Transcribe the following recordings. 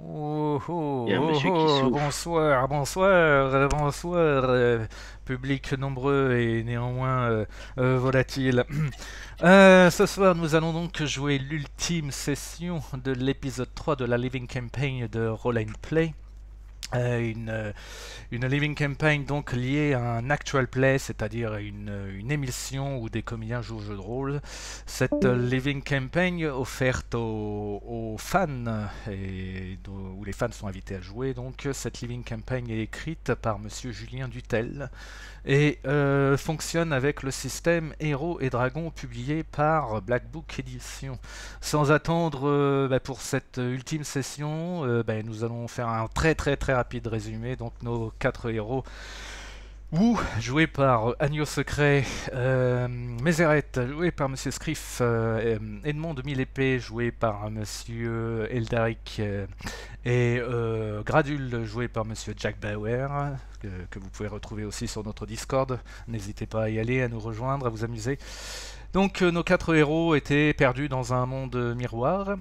Oh, oh, Il y a un oh, monsieur qui oh, souffle. bonsoir, bonsoir, bonsoir, public nombreux et néanmoins volatile. Ce soir, nous allons donc jouer l'ultime session de l'épisode 3 de la Living Campaign de Roll and Play. Une living campaign donc liée à un actual play, c'est-à-dire une émission où des comédiens jouent au jeu de rôle. Cette living campaign offerte aux fans où les fans sont invités à jouer. Donc cette living campaign est écrite par Monsieur Julien Dutel et fonctionne avec le système Héros et Dragons publié par Black Book Edition. Sans attendre pour cette ultime session, nous allons faire un très rapide résumé. Donc nos 4 héros. Wu, joué par Agneau Secret, Mézeret, joué par Monsieur Scriff, Edmond de Mille Épées, joué par Monsieur Eldaric, et Gradule, joué par Monsieur Jack Bauer, que vous pouvez retrouver aussi sur notre Discord. N'hésitez pas à y aller, à nous rejoindre, à vous amuser. Donc nos 4 héros étaient perdus dans un monde miroir.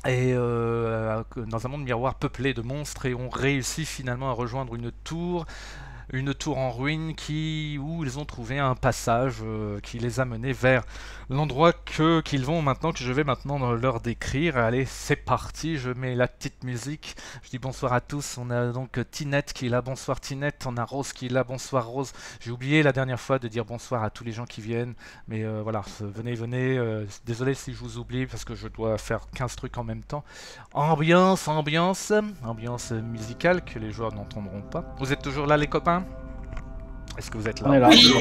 Et dans un monde miroir peuplé de monstres, et ont réussi finalement à rejoindre une tour en ruine où ils ont trouvé un passage qui les a menés vers l'endroit qu'ils vont maintenant, que je vais maintenant leur décrire. Allez, c'est parti, je mets la petite musique. Je dis bonsoir à tous. On a donc Tinette qui est là, bonsoir Tinette. On a Rose qui est là, bonsoir Rose. J'ai oublié la dernière fois de dire bonsoir à tous les gens qui viennent, mais voilà, venez. Désolé si je vous oublie parce que je dois faire 15 trucs en même temps. Ambiance musicale que les joueurs n'entendront pas. Vous êtes toujours là les copains? Est-ce que vous êtes là? On est là. Oui.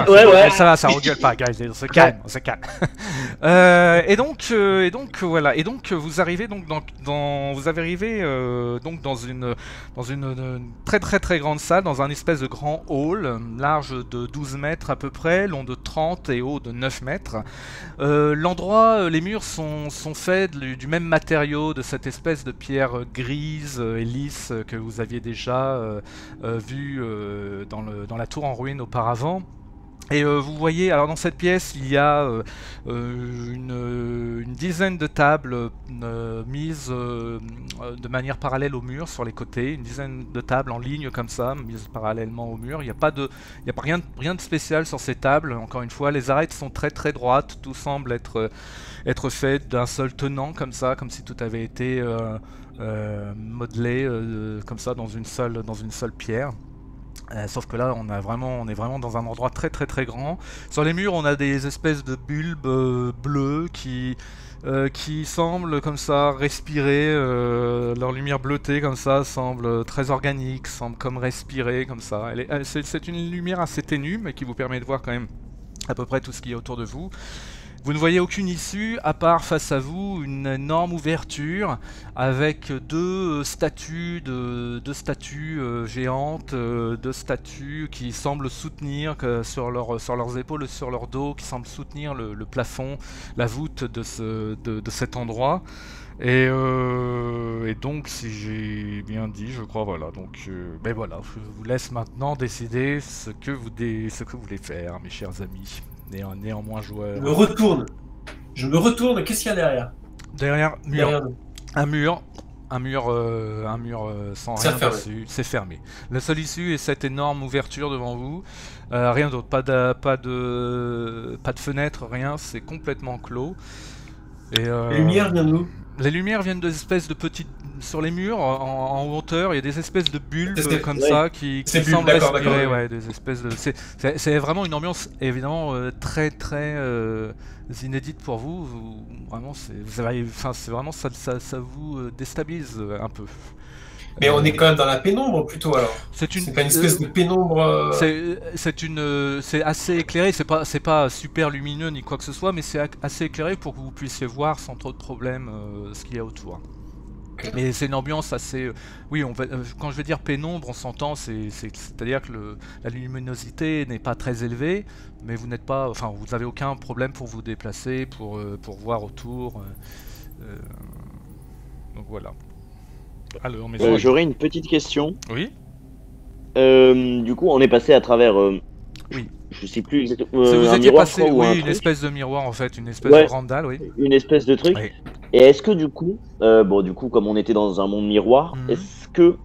Ouais. Ça va, ça regueule pas, guys. On se calme, on se calme. Et donc voilà. Et donc vous arrivez donc vous avez arrivé donc dans une très grande salle, dans un espèce de grand hall, large de 12 mètres à peu près, long de 30 et haut de 9 mètres. L'endroit, les murs sont faits du même matériau, de cette espèce de pierre grise et lisse que vous aviez déjà vu dans la tour en ruine auparavant. Et vous voyez, alors dans cette pièce, il y a une dizaine de tables mises de manière parallèle au mur sur les côtés, une dizaine de tables en ligne comme ça, mises parallèlement au mur. Il n'y a pas rien de spécial sur ces tables. Encore une fois, les arêtes sont très droites. Tout semble être fait d'un seul tenant comme ça, comme si tout avait été modelé comme ça dans une seule pierre. Sauf que là, on est vraiment dans un endroit très grand. Sur les murs, on a des espèces de bulbes bleus qui semblent comme ça respirer. Leur lumière bleutée comme ça semble très organique, semble comme respirer comme ça. C'est une lumière assez ténue, mais qui vous permet de voir quand même à peu près tout ce qu'il y a autour de vous. Vous ne voyez aucune issue, à part face à vous une énorme ouverture avec deux statues géantes, deux statues qui semblent soutenir sur leurs épaules, sur leur dos, qui semblent soutenir le plafond, la voûte de cet endroit. Et donc, si j'ai bien dit, je crois, voilà. Donc, ben voilà, je vous laisse maintenant décider ce que vous voulez faire, mes chers amis. Néanmoins joueur. Je me retourne, qu'est-ce qu'il y a derrière? Derrière nous. un mur sans rien dessus, c'est fermé. La seule issue est cette énorme ouverture devant vous. Rien d'autre, pas de fenêtre, rien, c'est complètement clos. Et Les lumières viennent d'où? Les lumières viennent d'espèces de petites... Sur les murs, en hauteur, il y a des espèces de bulbes comme ouais. ça qui semblent respirer. Ouais, des espèces de... C'est vraiment une ambiance évidemment très inédite pour vous. Vraiment, c'est vraiment ça vous déstabilise un peu. Mais on est quand même dans la pénombre plutôt alors. C'est pas une espèce de pénombre. C'est assez éclairé. C'est pas super lumineux ni quoi que ce soit, mais c'est assez éclairé pour que vous puissiez voir sans trop de problème ce qu'il y a autour. Mais c'est une ambiance assez... oui, quand je vais dire pénombre, on s'entend, c'est-à-dire que la luminosité n'est pas très élevée, mais vous n'êtes pas... Enfin, vous n'avez aucun problème pour vous déplacer, pour voir autour. Donc voilà. Alors, j'aurais une petite question. Oui. Du coup, on est passé à travers... oui. Je sais plus exactement. Vous un étiez miroir, passé, ou oui, un une truc. espèce de miroir en fait, une espèce de grande dalle, oui. Une espèce de truc. Oui. Et est-ce que du coup, comme on était dans un monde miroir, est-ce que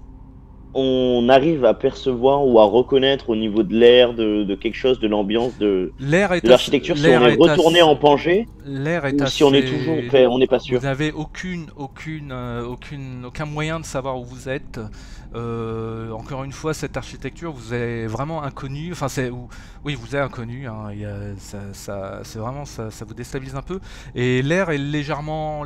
on arrive à percevoir ou à reconnaître au niveau de l'air, de quelque chose, de l'ambiance, de l'architecture, si on est retourné en Pangée, ou si on est toujours, on n'est pas sûr. Vous n'avez aucun moyen de savoir où vous êtes. Encore une fois, cette architecture vous est vraiment inconnue. Enfin, oui, vous est inconnue. Hein. C'est vraiment ça vous déstabilise un peu. Et l'air est légèrement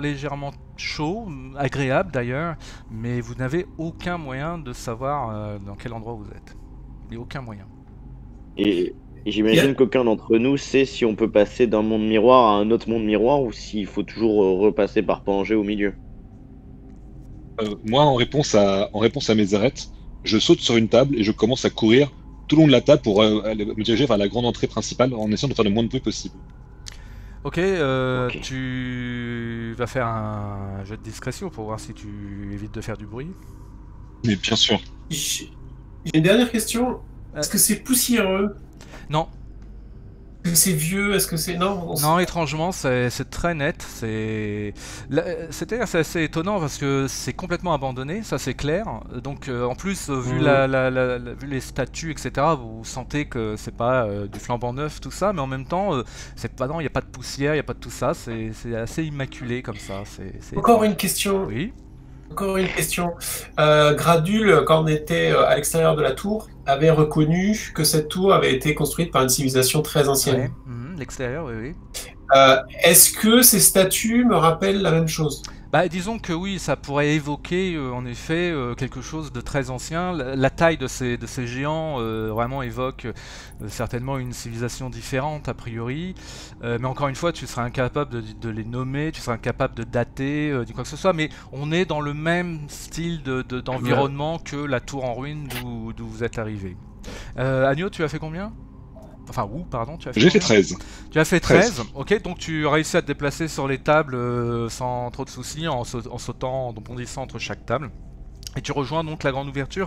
chaud, agréable d'ailleurs, mais vous n'avez aucun moyen de savoir dans quel endroit vous êtes. Il n'y a aucun moyen. Et j'imagine qu'aucun d'entre nous sait si on peut passer d'un monde miroir à un autre monde miroir ou s'il faut toujours repasser par Pangée au milieu. Moi, en réponse à Mézeret, je saute sur une table et je commence à courir tout le long de la table pour me diriger vers la grande entrée principale en essayant de faire le moins de bruit possible. Ok, tu vas faire un jeu de discrétion pour voir si tu évites de faire du bruit. Mais bien sûr. J'ai une dernière question. Est-ce que c'est poussiéreux? Non. Est-ce que c'est vieux? Est-ce que c'est... Non, étrangement, c'est très net. C'est assez étonnant parce que c'est complètement abandonné, ça c'est clair. Donc en plus, vu les statues, etc., vous sentez que c'est pas du flambant neuf, tout ça, mais en même temps, il n'y a pas de poussière, il n'y a pas de tout ça. C'est assez immaculé comme ça. Encore une question. Oui. Encore une question. Gradul, quand on était à l'extérieur de la tour, avait reconnu que cette tour avait été construite par une civilisation très ancienne. Ouais. L'extérieur, oui. Est-ce que ces statues me rappellent la même chose? Bah, disons que oui, ça pourrait évoquer en effet quelque chose de très ancien. La taille de ces géants vraiment évoque certainement une civilisation différente a priori. Mais encore une fois, tu seras incapable de les nommer, tu seras incapable de dater, ni quoi que ce soit. Mais on est dans le même style d'environnement que la tour en ruine d'où vous êtes arrivé. Agneau, tu as fait combien? Enfin, pardon, tu as fait J'ai fait 13. Tu as fait 13, ok, donc tu réussis à te déplacer sur les tables sans trop de soucis, en sautant, en bondissant entre chaque table. Et tu rejoins donc la grande ouverture.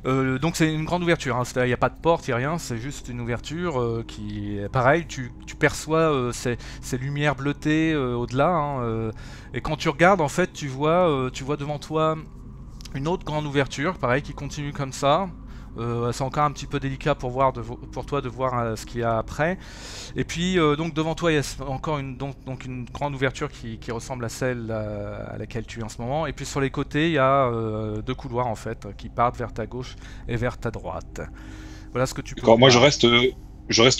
Donc c'est une grande ouverture, hein. Il n'y a pas de porte, il n'y a rien, c'est juste une ouverture qui est pareil, tu perçois ces lumières bleutées au-delà. Hein, et quand tu regardes, en fait, tu vois devant toi une autre grande ouverture, pareil, qui continue comme ça. C'est encore un petit peu délicat pour toi de voir ce qu'il y a après. Et puis donc devant toi il y a encore une grande ouverture qui ressemble à celle à laquelle tu es en ce moment. Et puis sur les côtés il y a deux couloirs en fait qui partent vers ta gauche et vers ta droite. Voilà ce que tu peux voir. Moi je reste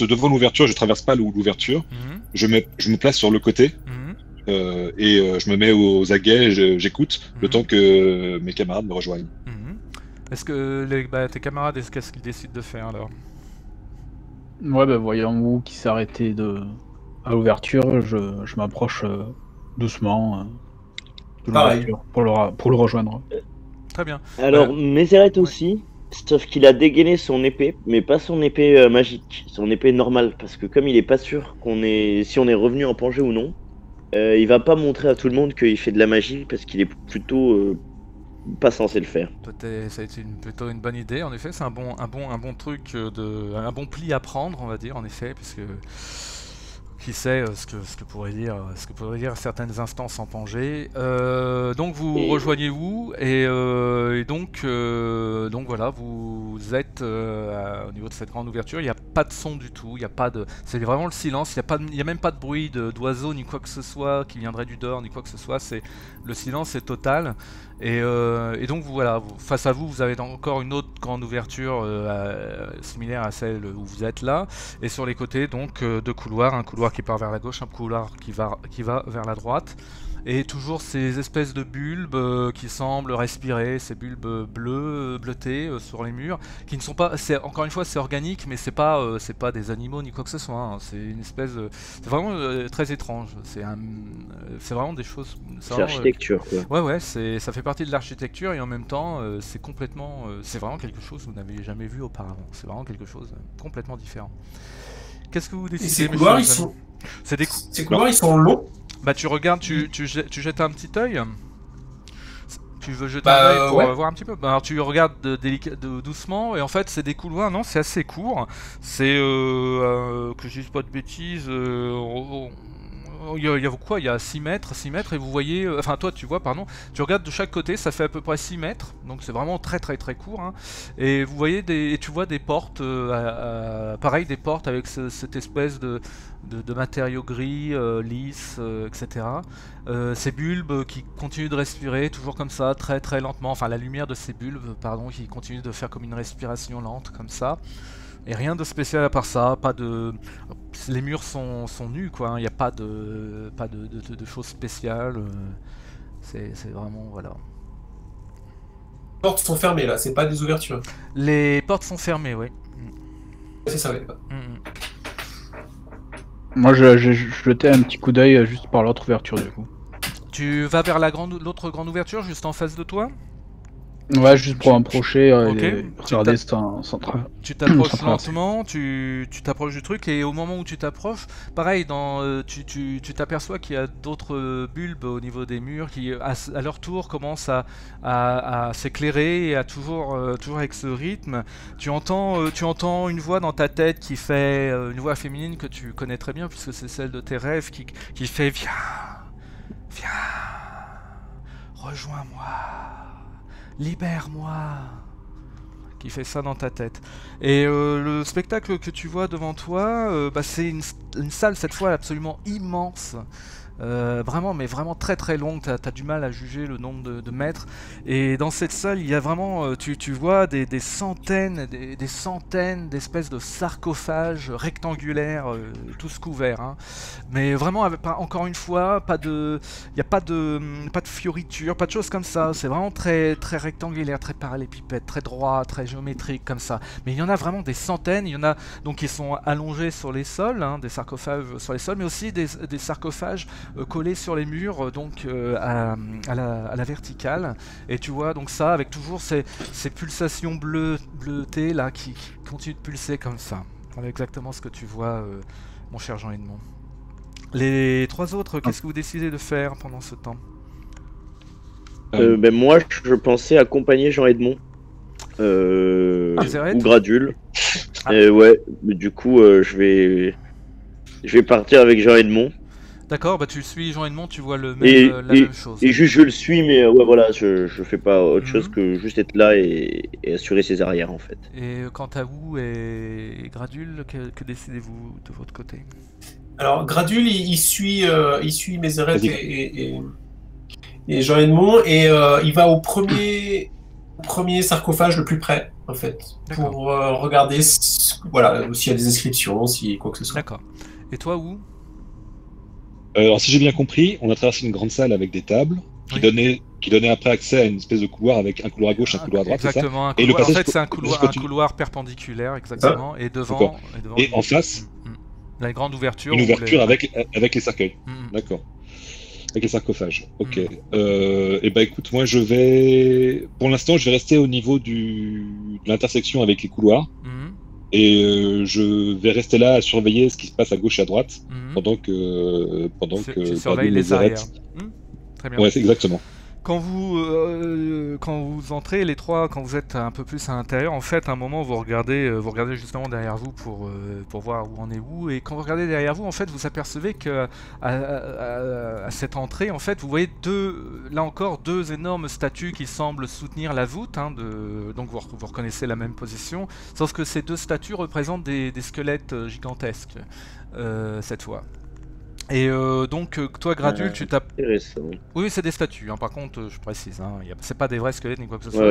devant l'ouverture, je traverse pas l'ouverture. Je me place sur le côté. Et je me mets aux aguets, j'écoute le temps que mes camarades me rejoignent. Est-ce que tes camarades, qu'est-ce qu'ils décident de faire alors? Ouais, voyant Wu qui s'est arrêté à l'ouverture, je m'approche doucement de l'ouverture pour le rejoindre. Très bien. Alors, Mézeret aussi, sauf qu'il a dégainé son épée, mais pas son épée magique, son épée normale, parce que comme il est pas sûr si on est revenu en Pangée ou non, il va pas montrer à tout le monde qu'il fait de la magie, parce qu'il est plutôt... pas censé le faire. Ça a été plutôt une bonne idée, en effet, c'est un bon truc, un bon pli à prendre, on va dire, en effet, puisque qui sait ce que pourraient dire certaines instances en Pangée. Donc vous rejoignez Wu et donc voilà, vous êtes au niveau de cette grande ouverture. Il n'y a pas de son du tout, c'est vraiment le silence. Il y a même pas de bruit d'oiseaux ni quoi que ce soit qui viendrait du dehors ni quoi que ce soit. Le silence est total. Et donc face à vous, vous avez encore une autre grande ouverture similaire à celle où vous êtes là. Et sur les côtés, donc deux couloirs, un couloir qui part vers la gauche, un couloir qui va vers la droite. Et toujours ces espèces de bulbes qui semblent respirer, ces bulbes bleutés sur les murs, qui ne sont pas, encore une fois c'est organique, mais c'est pas des animaux ni quoi que ce soit, hein. C'est une espèce c'est vraiment très étrange, c'est vraiment des choses... C'est l'architecture quoi. Ouais, ça fait partie de l'architecture et en même temps c'est complètement... c'est vraiment quelque chose que vous n'avez jamais vu auparavant, c'est vraiment quelque chose complètement différent. Qu'est-ce que vous décidez? Ces couloirs, ils sont longs. Bah tu regardes, tu jettes un petit œil. Tu veux jeter un œil pour voir un petit peu. Alors tu regardes doucement et en fait c'est des couloirs, non, c'est assez court. C'est que je dise pas de bêtises, il y a quoi? Il y a 6 mètres, et vous voyez, enfin toi tu vois, pardon, tu regardes de chaque côté, ça fait à peu près 6 mètres, donc c'est vraiment très court, hein, et vous voyez et tu vois des portes, pareil, des portes avec cette espèce de matériaux gris, lisse, etc. Ces bulbes qui continuent de respirer, toujours comme ça, très lentement, enfin la lumière de ces bulbes, pardon, qui continue de faire comme une respiration lente, comme ça. Et rien de spécial à part ça, pas de... Les murs sont nus, quoi, il n'y a pas de choses spéciales. C'est vraiment... Voilà. Les portes sont fermées, là, c'est pas des ouvertures. Les portes sont fermées, oui. C'est ça, oui. Moi, je jetais un petit coup d'œil juste par l'autre ouverture, du coup. Tu vas vers l'autre grande ouverture, juste en face de toi? Ouais, juste pour m'approcher et regarder tu t'approches lentement, tu t'approches du truc, et au moment où tu t'approches, pareil, tu t'aperçois qu'il y a d'autres bulbes au niveau des murs qui, à leur tour, commencent à s'éclairer, et toujours avec ce rythme. Tu entends une voix dans ta tête qui fait, une voix féminine que tu connais très bien, puisque c'est celle de tes rêves, qui fait « Viens, rejoins-moi. Libère-moi !» qui fait ça dans ta tête. Et le spectacle que tu vois devant toi, c'est une salle cette fois absolument immense. Vraiment, mais vraiment très longue, t'as du mal à juger le nombre de mètres. Et dans cette salle, il y a vraiment, tu vois des centaines d'espèces de sarcophages rectangulaires, tous couverts. Hein. Mais vraiment, encore une fois, il n'y a pas de fioritures, pas de choses comme ça. C'est vraiment très rectangulaire, très parallépipède, très droit, très géométrique comme ça. Mais il y en a vraiment des centaines. Il y en a donc qui sont allongés sur les sols, hein, des sarcophages sur les sols, mais aussi des sarcophages collés sur les murs, donc à la verticale. Et tu vois donc ça avec toujours ces pulsations bleutées là qui continuent de pulser comme ça. Voilà exactement ce que tu vois, mon cher Jean-Edmond. Les trois autres, qu'est-ce que vous décidez de faire pendant ce temps? Moi, je pensais accompagner Jean-Edmond ou Gradule. Ouais, mais du coup, je vais partir avec Jean-Edmond. D'accord, bah tu suis Jean-Edmond, tu vois la même chose. Et juste je le suis, mais ouais, voilà, je fais pas autre chose que juste être là et assurer ses arrières en fait. Et quant à vous et Gradule, que décidez-vous de votre côté? Alors Gradule, il suit Mézéreth et Jean-Edmond, et il va au premier sarcophage le plus près en fait, pour regarder voilà, s'il y a des inscriptions, si quoi que ce soit. D'accord. Et toi où? Alors si j'ai bien compris, on a traversé une grande salle avec des tables qui donnait après accès à une espèce de couloir avec un couloir à gauche, un couloir à droite. Exactement. Et le passage, en fait, c'est un couloir perpendiculaire, exactement. Et devant, en face, la grande ouverture. Une ouverture avec les cercueils. D'accord. Avec les sarcophages. Ok. Et bah écoute, moi pour l'instant, je vais rester au niveau de l'intersection avec les couloirs. Et je vais rester là à surveiller ce qui se passe à gauche et à droite pendant que tu surveilles les arrières. Très bien. Ouais, exactement. Quand vous entrez les trois, quand vous êtes un peu plus à l'intérieur, en fait, à un moment vous regardez justement derrière vous pour voir où on est où, et quand vous regardez derrière vous, en fait, vous apercevez que à cette entrée, en fait, vous voyez là encore deux énormes statues qui semblent soutenir la voûte, hein, donc vous reconnaissez la même position, sauf que ces deux statues représentent des squelettes gigantesques cette fois. Et donc toi Gradule, tu tapes... Oui, c'est des statues, hein, par contre je précise, hein, c'est pas des vrais squelettes ni quoi que ce soit,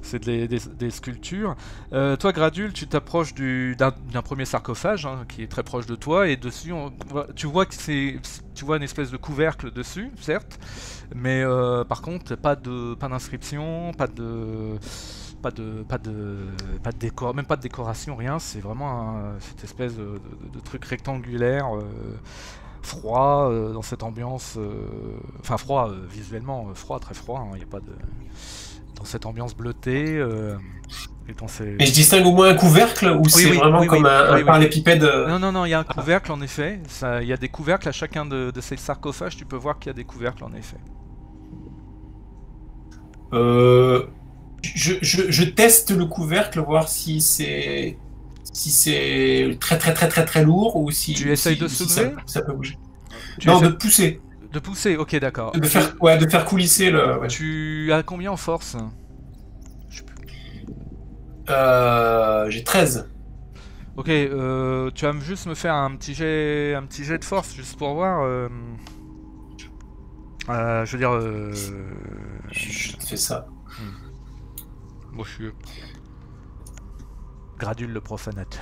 c'est des sculptures. Toi Gradule, tu t'approches d'un premier sarcophage, hein, qui est très proche de toi, et dessus tu vois que tu vois une espèce de couvercle dessus, certes, mais par contre pas d'inscription, même pas de décoration, rien, c'est vraiment cette espèce de truc rectangulaire froid, dans cette ambiance, enfin froid visuellement, très froid, il n'y a pas de... dans cette ambiance bleutée. Mais je distingue au moins un couvercle, ou c'est vraiment comme un parallépipède? Non, il y a un couvercle en effet, il y a des couvercles à chacun de ces sarcophages, tu peux voir qu'il y a des couvercles en effet. Je teste le couvercle, voir si c'est très lourd, ou si tu essayes de soulever. Ça peut bouger. Non, de pousser. De pousser, ok, d'accord. De faire coulisser le... Ouais. Tu as combien en force? J'ai 13. Ok, tu vas juste me faire un petit jet de force, juste pour voir. Je veux dire... Je te fais ça. Bon, je suis... Gradule le profanateur.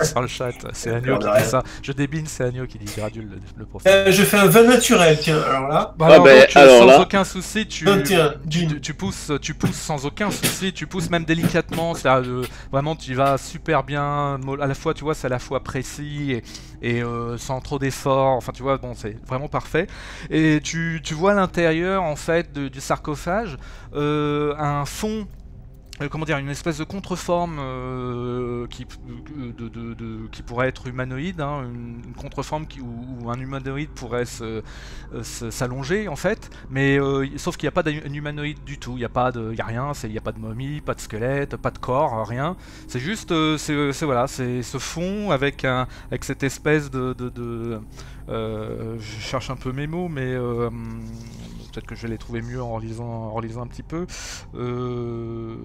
Sur le chat, c'est Agneau qui dit ça. Je débine, c'est Agneau qui dit Gradule le profanateur. Je fais un 20 naturel, tiens, alors là. Sans aucun souci, tu pousses sans aucun souci, tu pousses même délicatement, vraiment tu vas super bien, à la fois tu vois c'est à la fois précis et sans trop d'efforts, enfin tu vois, bon c'est vraiment parfait. Et tu vois à l'intérieur en fait du sarcophage un fond, comment dire, une espèce de contreforme qui pourrait être humanoïde, hein, une contreforme où un humanoïde pourrait s'allonger en fait, mais sauf qu'il n'y a pas d'un humanoïde du tout, il n'y a rien, il n'y a pas de momie, pas de squelette, pas de corps, rien. C'est juste, voilà, c'est ce fond avec cette espèce de je cherche un peu mes mots, mais peut-être que je vais les trouver mieux en relisant un petit peu. Une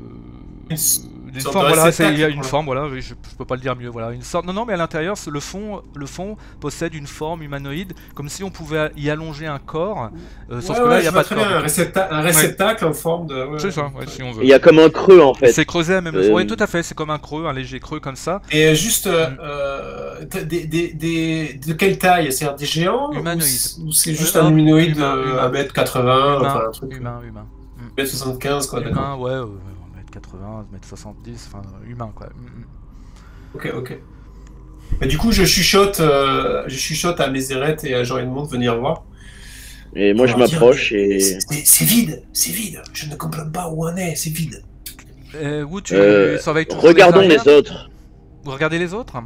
forme, voilà, il y a une forme, voilà, je peux pas le dire mieux, voilà, une sorte. Non, mais à l'intérieur, le fond possède une forme humanoïde, comme si on pouvait y allonger un corps, sauf que là, il n'y a pas de corps. Un réceptacle en forme de. C'est ça, si on veut. Il y a comme un creux en fait. C'est creusé à même. Oui, tout à fait, c'est comme un creux, un léger creux comme ça. Et juste de quelle taille? C'est-à-dire des géants humanoïdes. Ou c'est juste un humanoïde de 1m80, enfin un truc. Humain. 1m75 quoi, d'accord. Ouais, 1m80, 1m70, enfin humain quoi. Ok. Mais du coup, je chuchote à Mézéreth et à Jean Edmond de venir voir. Et moi je m'approche et... C'est vide, je ne comprends pas où on est, c'est vide. Où tu surveilles toujours regardons les autres. Vous regardez les autres?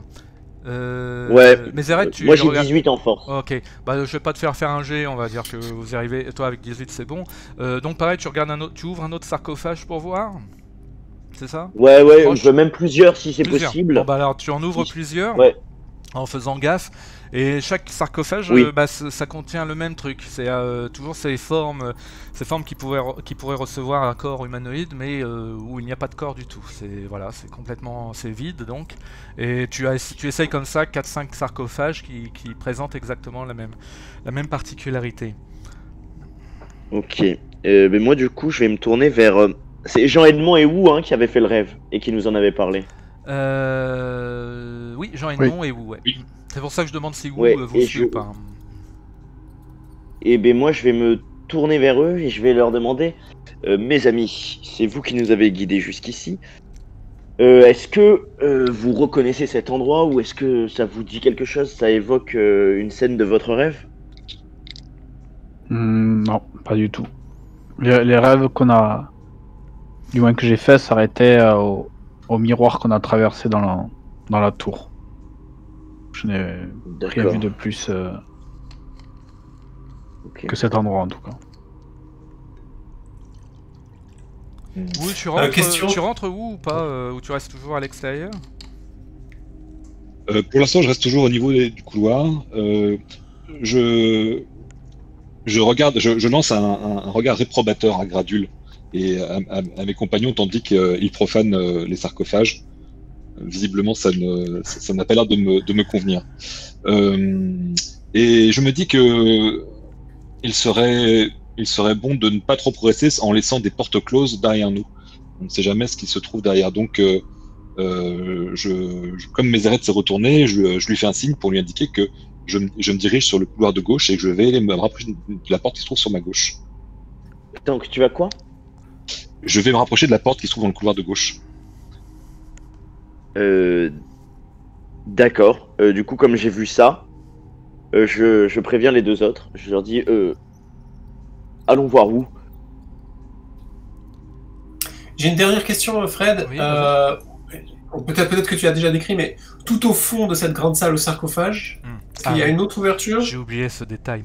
Ouais. Mézéreth, moi j'ai 18 en force. Ok, bah je vais pas te faire un jet, on va dire que vous y arrivez, toi avec 18 c'est bon. Donc pareil, tu ouvres un autre sarcophage pour voir? C'est ça? Ouais, je veux même plusieurs si c'est possible. Bon bah alors tu en ouvres plusieurs, en faisant gaffe, et chaque sarcophage, ça contient le même truc, c'est toujours ces formes qui pourraient recevoir un corps humanoïde, mais où il n'y a pas de corps du tout, c'est complètement, c'est vide donc, et tu essayes comme ça 4-5 sarcophages qui présentent exactement la même particularité. Ok, mais moi du coup je vais me tourner vers... C'est Jean Edmond et Wu qui avaient fait le rêve et qui nous en avaient parlé. Oui, Jean Edmond et Wu, ouais. Oui. C'est pour ça que je demande si Wu vous suit ou pas. Et ben moi je vais me tourner vers eux et je vais leur demander, mes amis, c'est vous qui nous avez guidés jusqu'ici. Est-ce que vous reconnaissez cet endroit ou est-ce que ça vous dit quelque chose? Ça évoque une scène de votre rêve? Non, pas du tout. Les rêves qu'on a... Du moins que j'ai fait, s'arrêtait au miroir qu'on a traversé dans la tour. Je n'ai rien vu de plus que cet endroit en tout cas. Oui, tu rentres où ou pas, ou tu restes toujours à l'extérieur? Pour l'instant, je reste toujours au niveau du couloir. Je regarde, je lance un regard réprobateur à Gradule et à mes compagnons, tandis qu'ils profanent les sarcophages. Visiblement, ça n'a pas l'air de me convenir. Et je me dis que il serait bon de ne pas trop progresser en laissant des portes closes derrière nous. On ne sait jamais ce qui se trouve derrière. Donc, comme Mézéreth s'est retourné, je lui fais un signe pour lui indiquer que je me dirige sur le couloir de gauche et que je vais me rapprocher de la porte qui se trouve sur ma gauche. Donc, tu vas quoi? Je vais me rapprocher de la porte qui se trouve dans le couloir de gauche. D'accord. Du coup, comme j'ai vu ça, je préviens les deux autres. Je leur dis, allons voir où. J'ai une dernière question, Fred. Oui, peut-être que tu as déjà décrit, mais tout au fond de cette grande salle au sarcophage, est-ce qu'il y a une autre ouverture? J'ai oublié ce détail.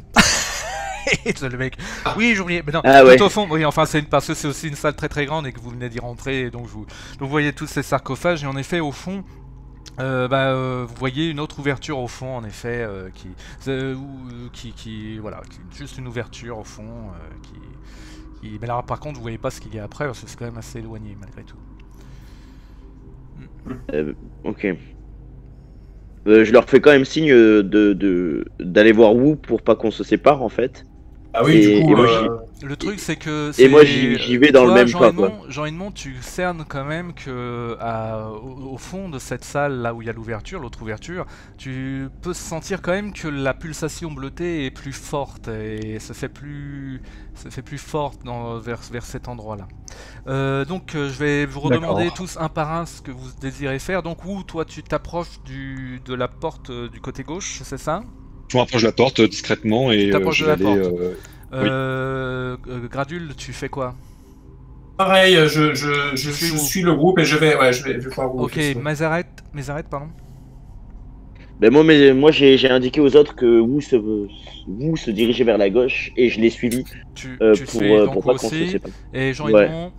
Le mec. Oui, j'ai oublié. Mais non, tout au fond. Oui, enfin, parce que c'est aussi une salle très très grande et que vous venez d'y rentrer. Et donc vous voyez tous ces sarcophages. Et en effet, au fond, vous voyez une autre ouverture au fond, en effet, voilà, juste une ouverture au fond, mais là, par contre, vous voyez pas ce qu'il y a après, parce que c'est quand même assez éloigné, malgré tout. Ok. Je leur fais quand même signe d'aller voir Wu pour pas qu'on se sépare, en fait. Ah oui, Et- du coup, et moi, Le truc, c'est que... Et moi, j'y vais dans le même pas, quoi. Jean Edmond, tu cernes quand même que au fond de cette salle, là où il y a l'ouverture, l'autre ouverture, tu peux sentir quand même que la pulsation bleutée est plus forte et se fait plus forte vers cet endroit-là. Donc, je vais vous redemander D'accord. tous un par un ce que vous désirez faire. Donc, où toi, tu t'approches de la porte du côté gauche, c'est ça? Je me rapproche de la porte discrètement et t'approches je de vais la aller. porte. Gradule, tu fais quoi? pareil, je suis le groupe et je vais voir où. Ok, Mézareth, pardon. Ben moi j'ai indiqué aux autres que Wu se dirigeait vers la gauche et je l'ai suivi Tu pour fais donc pas qu'on se aussi. sépare. Et Jean Ouais. Edmond,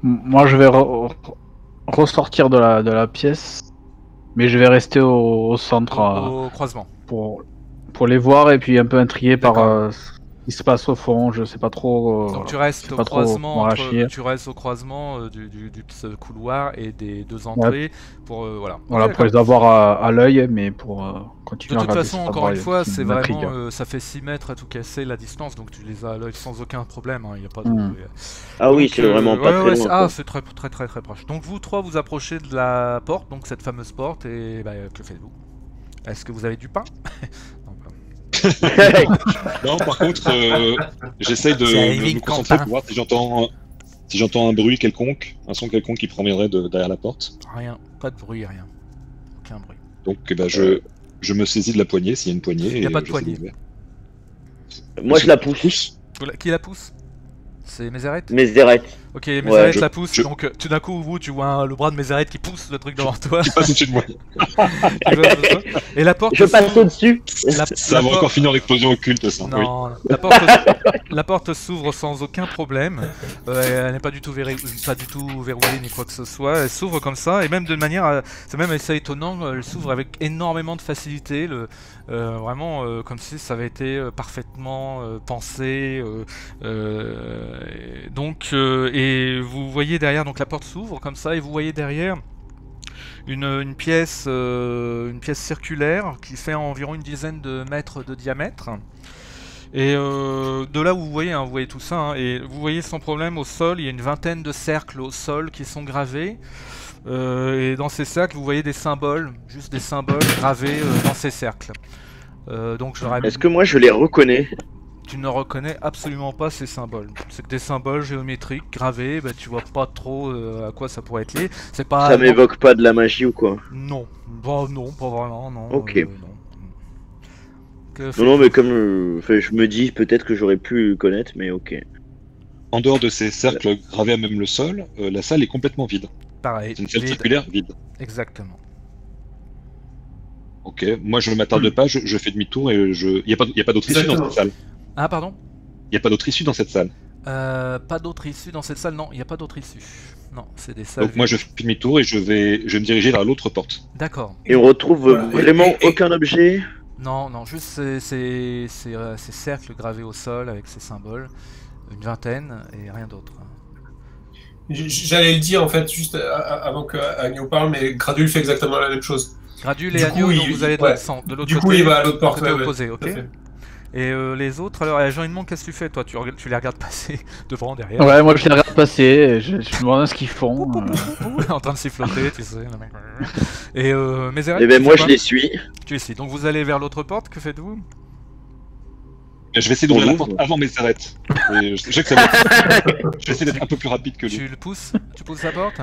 Moi, je vais ressortir de la pièce, mais je vais rester au centre au croisement. pour les voir et puis un peu intrigué par D'accord. ce qui se passe au fond. Je sais pas trop. Donc tu restes sais au pas trop croisement, comment réagir. tu restes au croisement du ce couloir et des deux entrées pour voilà. Voilà, Ok, pour les avoir à l'œil, mais pour continuer de à toute regarder. façon, c'est encore pas une fois, qui c'est m'intrigue. vraiment, ça fait 6 mètres à tout casser la distance, donc tu les as à l'œil sans aucun problème. Il y a pas de. Ah oui, Donc, c'est vraiment pas très loin. quoi. c'est très proche. Donc vous trois, vous approchez de la porte, donc cette fameuse porte, et que faites-vous? Est-ce que vous avez du pain? Non, pas. Non, par contre, j'essaye de C'est me Living concentrer Campin. pour voir si j'entends un bruit quelconque, un son quelconque qui proviendrait derrière la porte. Rien, pas de bruit, rien. Aucun bruit. Donc je me saisis de la poignée, s'il y a une poignée. Il y a et pas de j'essaie poignée. d'ouvrir. Moi je la pousse. Qui la pousse? C'est Mézareth? Mézareth. Ok, Mézareth je- la pousse, je- donc tout d'un coup, tu vois le bras de Mézareth qui pousse le truc devant toi. Qui passe au-dessus de moi. qui va devant toi. Et la porte Je passe s'ouvre. au-dessus. Ça va encore finir en explosion occulte, ça. Oui. Non, la porte s'ouvre sans aucun problème. Elle n'est pas du tout verrouillée ni quoi que ce soit. Elle s'ouvre comme ça et même de manière, c'est même assez étonnant. Elle s'ouvre avec énormément de facilité. Vraiment comme si ça avait été parfaitement pensé. Et vous voyez derrière, donc la porte s'ouvre comme ça et vous voyez derrière une pièce circulaire qui fait environ une dizaine de mètres de diamètre. Et de là où vous voyez tout ça, hein, et vous voyez sans problème au sol, il y a une vingtaine de cercles au sol qui sont gravés. Et dans ces cercles, vous voyez des symboles, juste des symboles gravés dans ces cercles. Donc Est-ce que moi je les reconnais? tu ne reconnais absolument pas ces symboles. C'est que des symboles géométriques gravés, tu vois pas trop à quoi ça pourrait être lié. C'est pas. Ça m'évoque pas de la magie ou quoi? Non, non, pas vraiment, non. Ok. Non. Non, mais comme je me dis peut-être que j'aurais pu connaître, mais ok. En dehors de ces cercles gravés à même le sol, la salle est complètement vide. Pareil. C'est une salle vide. circulaire vide. Exactement. Ok, moi je ne m'attarde pas, je fais demi-tour et il n'y a pas d'autre issue dans cette salle. Ah, pardon? Il n'y a pas d'autre issue dans cette salle. Pas d'autre issue dans cette salle, non, il n'y a pas d'autre issue. Non, c'est des salles. Donc moi je fais demi-tour et je vais me diriger vers l'autre porte. D'accord. Et on retrouve vraiment aucun objet? Non, juste ces cercles gravés au sol avec ces symboles, une vingtaine et rien d'autre. J'allais le dire en fait juste avant que Agnew parle, mais Gradule fait exactement la même chose. Gradule Du et coup, Agnew, donc vous allez de l'autre côté. Du coup, il va à l'autre porte. Côté ouais, opposé, tout ok. à fait. Et les autres, alors, Jean Edmond, qu'est-ce que tu fais toi? Tu les regardes passer devant, derrière. Ouais, moi je les regarde passer, je me demande ce qu'ils font. En train de siffloter, tu sais. Le mec. Et Mézareth, Eh ben tu moi fais je quoi? les suis. Tu es ici. Donc vous allez vers l'autre porte, que faites-vous? Je vais essayer d'ouvrir la On porte ouvre. avant mes arrêtes. Je sais que ça va être... Je vais essayer d'être un peu plus rapide que lui. Tu pousses la porte?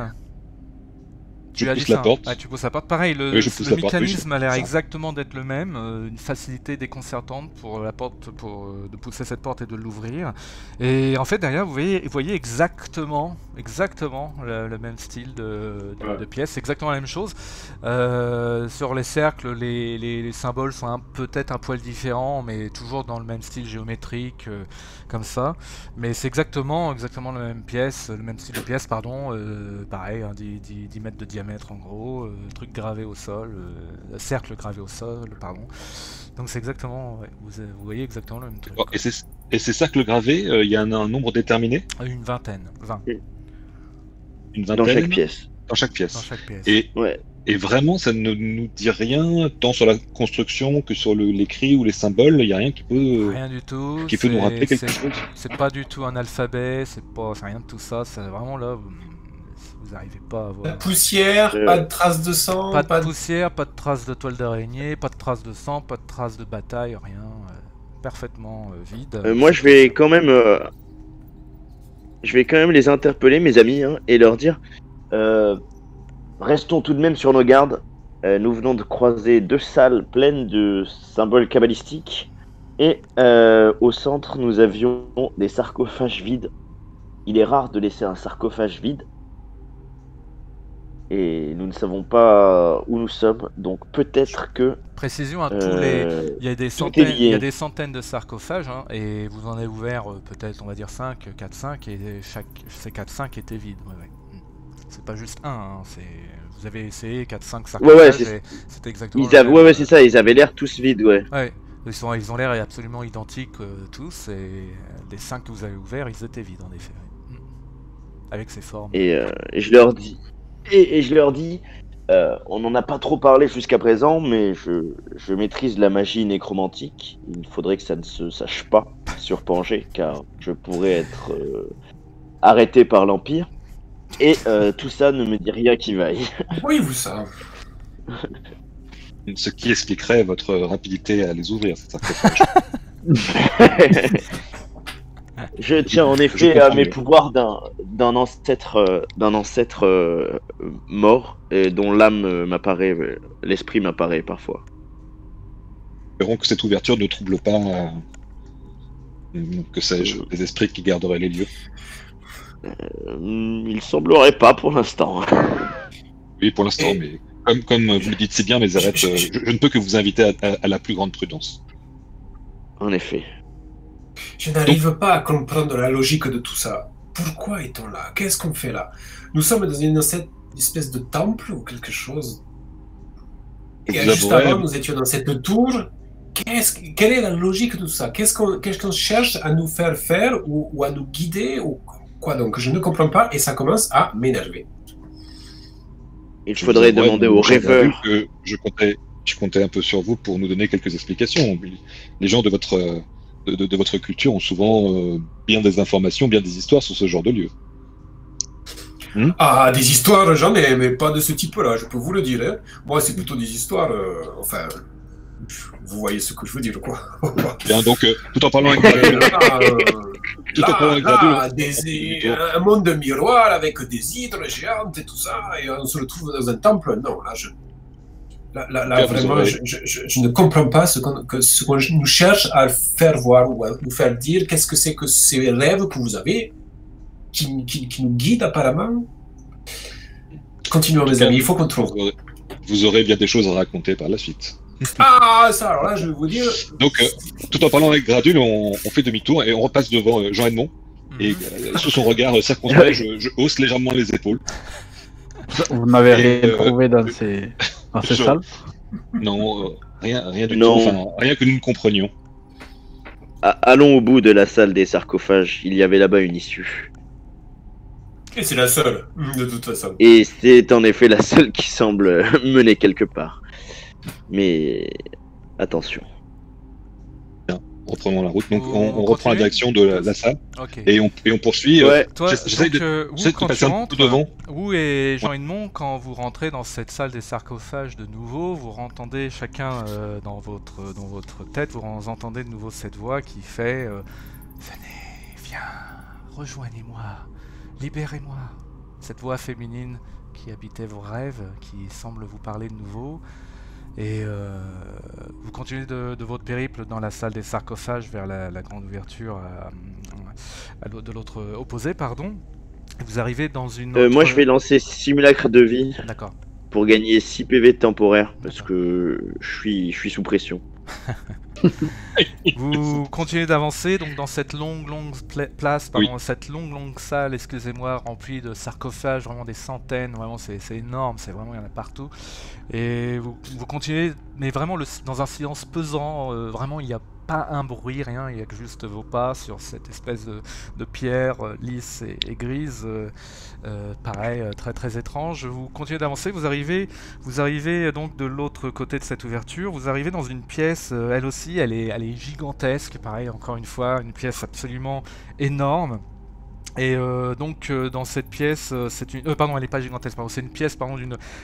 Je Tu as dit pousse la ça, hein. porte. Ah, tu pousses la porte. Pareil, Oui, je pousse le la porte, oui, mécanisme a l'air ça. exactement d'être le même. Une facilité déconcertante pour la porte, de pousser cette porte et de l'ouvrir. Et en fait, derrière, vous voyez exactement le même style de pièce, exactement la même chose. Sur les cercles, les symboles sont peut-être un poil différents, mais toujours dans le même style géométrique, comme ça. Mais c'est exactement la même pièce, le même style de pièce, pardon. Pareil, hein, 10 mètres de diamètre. mettre en gros, truc gravé au sol, cercle gravé au sol, pardon. Donc c'est exactement, ouais, vous voyez exactement le même truc. Et ces cercles gravés, il y a un nombre déterminé? Une vingtaine, 20. Une vingtaine? Dans chaque pièce. Dans chaque pièce. Dans chaque pièce. Et vraiment, ça ne nous dit rien, tant sur la construction que sur l'écrit ou les symboles, il n'y a rien qui peut, rien du tout, qui peut nous rappeler quelque chose. C'est pas du tout un alphabet, c'est rien de tout ça, c'est vraiment là, vous n'arrivez pas à voir. Pas de poussière, pas de traces de sang, pas de poussière, pas de traces de toile d'araignée, pas de traces de sang, pas de traces de bataille, rien, parfaitement vide. Moi je vais quand même les interpeller, mes amis, hein, et leur dire restons tout de même sur nos gardes. Nous venons de croiser 2 salles pleines de symboles kabbalistiques. Et au centre, nous avions des sarcophages vides. Il est rare de laisser un sarcophage vide. Et nous ne savons pas où nous sommes. Donc peut-être que... Précision, hein, il y a des centaines de sarcophages. Hein, et vous en avez ouvert peut-être, on va dire 4-5. Et ces 4-5 étaient vides. Ouais. C'est pas juste un, hein, vous avez essayé 4-5 sarcophages et c'était exactement c'est ça, ils avaient l'air tous vides, ouais. Ils ont l'air absolument identiques tous, et les 5 que vous avez ouverts, ils étaient vides en effet. Ouais. Avec ces formes. Et je leur dis, on n'en a pas trop parlé jusqu'à présent, mais je maîtrise la magie nécromantique. Il faudrait que ça ne se sache pas sur Pangée, car je pourrais être arrêté par l'Empire. Et tout ça ne me dit rien qui vaille. Oui, vous savez. Ce qui expliquerait votre rapidité à les ouvrir, ces sarcophages. Je tiens en effet à mes pouvoirs d'un ancêtre mort, et dont l'âme m'apparaît, l'esprit m'apparaît parfois. Espérons que cette ouverture ne trouble pas, que sais-je, les esprits qui garderaient les lieux. Il semblerait pas pour l'instant. Oui, pour l'instant, mais comme vous le dites si bien, mes arêtes, je ne peux que vous inviter à la plus grande prudence. En effet. Je n'arrive pas à comprendre la logique de tout ça. Pourquoi est-on là? Qu'est-ce qu'on fait là? Nous sommes dans une espèce de temple ou quelque chose. Et juste avant, nous étions dans cette tour. Quelle est la logique de tout ça? Qu'est-ce qu'on cherche à nous faire faire ou à nous guider ou quoi? Donc je ne comprends pas et ça commence à m'énerver. Il faudrait demander aux rêveurs. Je comptais un peu sur vous pour nous donner quelques explications. Les gens de votre culture ont souvent bien des informations, bien des histoires sur ce genre de lieu. Ah, des histoires, j'en ai, mais pas de ce type-là, je peux vous le dire. Hein. Moi, c'est plutôt des histoires, enfin... Vous voyez ce que je veux dire, quoi. Bien, donc, tout en parlant avec un monde de miroirs avec des hydres géantes et tout ça, et on se retrouve dans un temple. Non, là, vraiment, je ne comprends pas ce qu'on nous cherche à faire voir ou à nous faire dire. Qu'est-ce que c'est que ces rêves que vous avez qui nous guident apparemment? Continuons, mes amis, il faut qu'on trouve. Vous aurez bien des choses à raconter par la suite. Ah, ça, alors là, je vais vous dire... Donc, tout en parlant avec Gradule, on fait demi-tour et on repasse devant Jean-Edmond. Et sous son regard circonspect, je hausse légèrement les épaules. Vous n'avez rien trouvé dans ces salles? Non, rien du tout. Enfin, rien que nous ne comprenions. Allons au bout de la salle des sarcophages. Il y avait là-bas une issue. Et c'est la seule, de toute façon. Et c'est en effet la seule qui semble mener quelque part. Mais attention. Bien, reprenons la route. Donc on reprend la direction de la salle. Okay. Et on poursuit. Ouais. J'essaie de passer un peu devant. Vous et Jean-Edmond, quand vous rentrez dans cette salle des sarcophages de nouveau, vous entendez chacun dans votre tête, vous entendez de nouveau cette voix qui fait venez, viens, rejoignez-moi, libérez-moi. Cette voix féminine qui habitait vos rêves, qui semble vous parler de nouveau. Et vous continuez de votre périple dans la salle des sarcophages vers la grande ouverture de l'autre opposé, pardon. Et vous arrivez dans une autre... Moi je vais lancer simulacre de vie. D'accord. Pour gagner 6 PV temporaires, parce que je suis sous pression. Vous continuez d'avancer donc dans cette longue place, pardon, cette longue salle, excusez-moi, remplie de sarcophages, vraiment des centaines, vraiment c'est énorme, c'est vraiment, il y en a partout. Et vous continuez, mais vraiment dans un silence pesant, vraiment il n'y a pas un bruit, rien, il n'y a que juste vos pas sur cette espèce de pierre lisse et grise, pareil, très étrange. Vous continuez d'avancer, vous arrivez donc de l'autre côté de cette ouverture, vous arrivez dans une pièce, elle aussi, elle est gigantesque, pareil, encore une fois, une pièce absolument énorme. Et donc dans cette pièce, c'est une... pardon, elle n'est pas gigantesque, c'est une pièce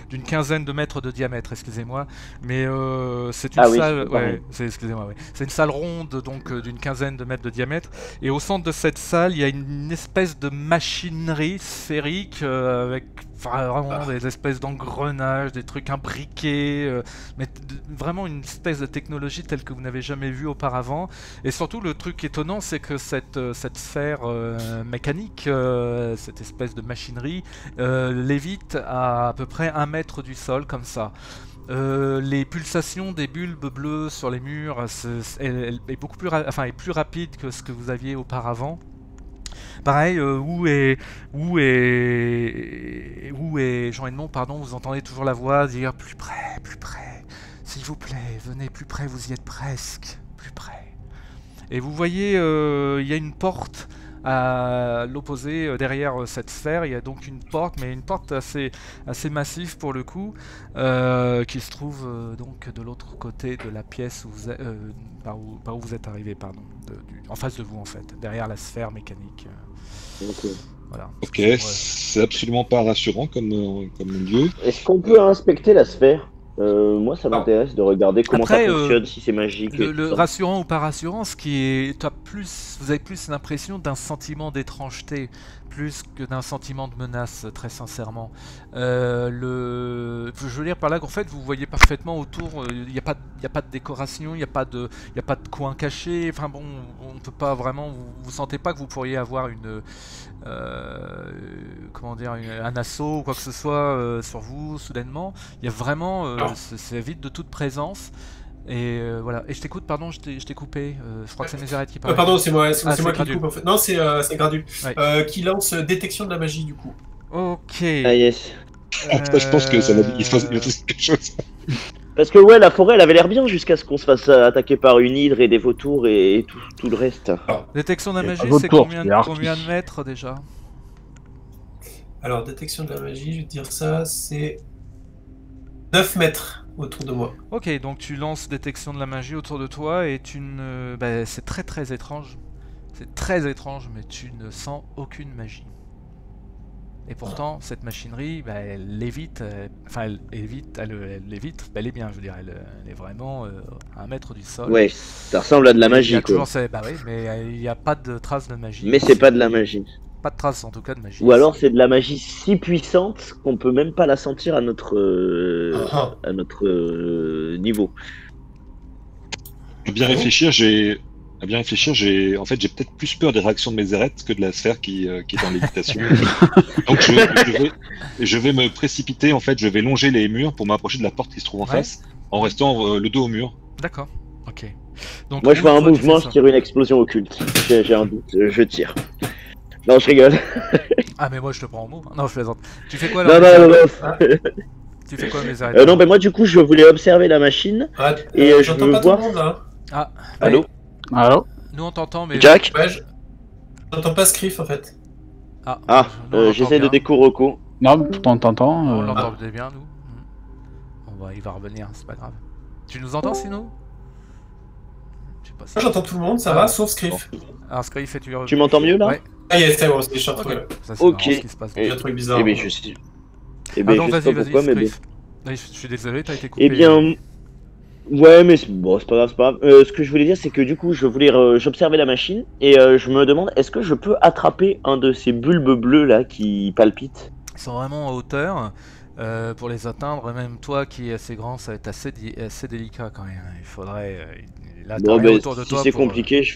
d'une quinzaine de mètres de diamètre, excusez-moi, mais c'est une salle, excusez-moi, c'est une salle ronde donc d'une quinzaine de mètres de diamètre, et au centre de cette salle, il y a une espèce de machinerie sphérique avec vraiment des espèces d'engrenages, des trucs imbriqués, mais vraiment une espèce de technologie telle que vous n'avez jamais vue auparavant. Et surtout, le truc étonnant, c'est que cette sphère mécanique, cette espèce de machinerie, lévite à peu près 1 mètre du sol, comme ça. Les pulsations des bulbes bleus sur les murs, elle est beaucoup plus, est plus rapide que ce que vous aviez auparavant. Pareil, où est Jean Edmond, pardon, vous entendez toujours la voix dire plus près, s'il vous plaît, venez plus près, vous y êtes presque, plus près. Et vous voyez, il y a une porte à l'opposé, derrière cette sphère, il y a donc une porte, mais une porte assez massive pour le coup, qui se trouve donc de l'autre côté de la pièce où vous êtes, par où vous êtes arrivé, pardon, en face de vous en fait, derrière la sphère mécanique. Voilà. Ok, c'est absolument pas rassurant comme lieu. Est-ce qu'on peut inspecter la sphère? Moi, ça m'intéresse de regarder comment ça fonctionne, si c'est magique. Le rassurant ou pas rassurant, ce qui est, vous avez plus l'impression d'un sentiment d'étrangeté, plus que d'un sentiment de menace, très sincèrement. Je veux dire par là qu'en fait, vous voyez parfaitement autour, il n'y a pas de décoration, il n'y a pas de coin caché. Enfin bon, on ne peut pas vraiment, vous sentez pas que vous pourriez avoir comment dire, un assaut ou quoi que ce soit sur vous soudainement. Il y a vraiment, c'est vide de toute présence. Et voilà. Et je t'écoute, pardon, je t'ai coupé. Je crois que c'est Mézareth qui parle. Pardon, c'est moi qui coupe en fait. Non, c'est Gradul. Ouais. Qui lance détection de la magie du coup. Ok. Ah yes. Je pense que ça il se passe quelque chose. Parce que ouais, la forêt elle avait l'air bien jusqu'à ce qu'on se fasse attaquer par une hydre et des vautours et tout le reste. Détection de la magie, c'est combien de mètres déjà? Alors, détection de la magie, je vais te dire ça, c'est 9 mètres autour de moi. Ok, donc tu lances détection de la magie autour de toi et c'est très étrange. C'est très étrange, mais tu ne sens aucune magie. Et pourtant, cette machinerie, elle lévite, elle lévite bel et bien, je veux dire, elle est vraiment à 1 mètre du sol. Ouais, ça ressemble à de la magie, quoi. Oui, mais il n'y a pas de traces de magie. Mais c'est pas de la magie. Pas de traces, en tout cas, de magie. Ou alors c'est de la magie si puissante qu'on peut même pas la sentir à notre niveau. À bien réfléchir, j'ai en fait j'ai peut-être plus peur des réactions de Mézareth que de la sphère qui est en lévitation. Donc je vais me précipiter, en fait, je vais longer les murs pour m'approcher de la porte qui se trouve en face, en restant le dos au mur. D'accord, ok. Donc, moi je fais un mouvement, je tire une explosion occulte. J'ai un doute, je tire. Non, je rigole. Ah mais moi je te prends en mot. Non, je plaisante. Tu fais quoi là? Non. Tu fais quoi, Mézareth? Non, mais moi du coup je voulais observer la machine et je veux pas voir. Tout le monde, là. Ah, allô? Allô? Nous on t'entend, mais Jack? Ouais, j'entends pas Scriff en fait. J'essaie de déco-reco. Non, t'entends. On l'entendait bien, nous. Il va revenir, c'est pas grave. Tu nous entends sinon? Je sais pas si... Moi j'entends tout le monde, ça va, sauf Scriff. Bon. Alors Scriff, tu m'entends mieux là? Ouais. Ah yes, c'est bon, c'est chiant. Ok. Il y a un truc bizarre. Eh bien, je sais. Vas-y, pourquoi, mais bon. Je suis désolé, t'as été coupé. Eh bien, ouais, mais bon, c'est pas grave, ce que je voulais dire, c'est que du coup, j'observais la machine et je me demande, est-ce que je peux attraper un de ces bulbes bleus là qui palpitent? Ils sont vraiment en hauteur. Pour les atteindre, même toi qui es assez grand, ça va être assez délicat quand même. Il faudrait. Là, autour de toi si c'est compliqué,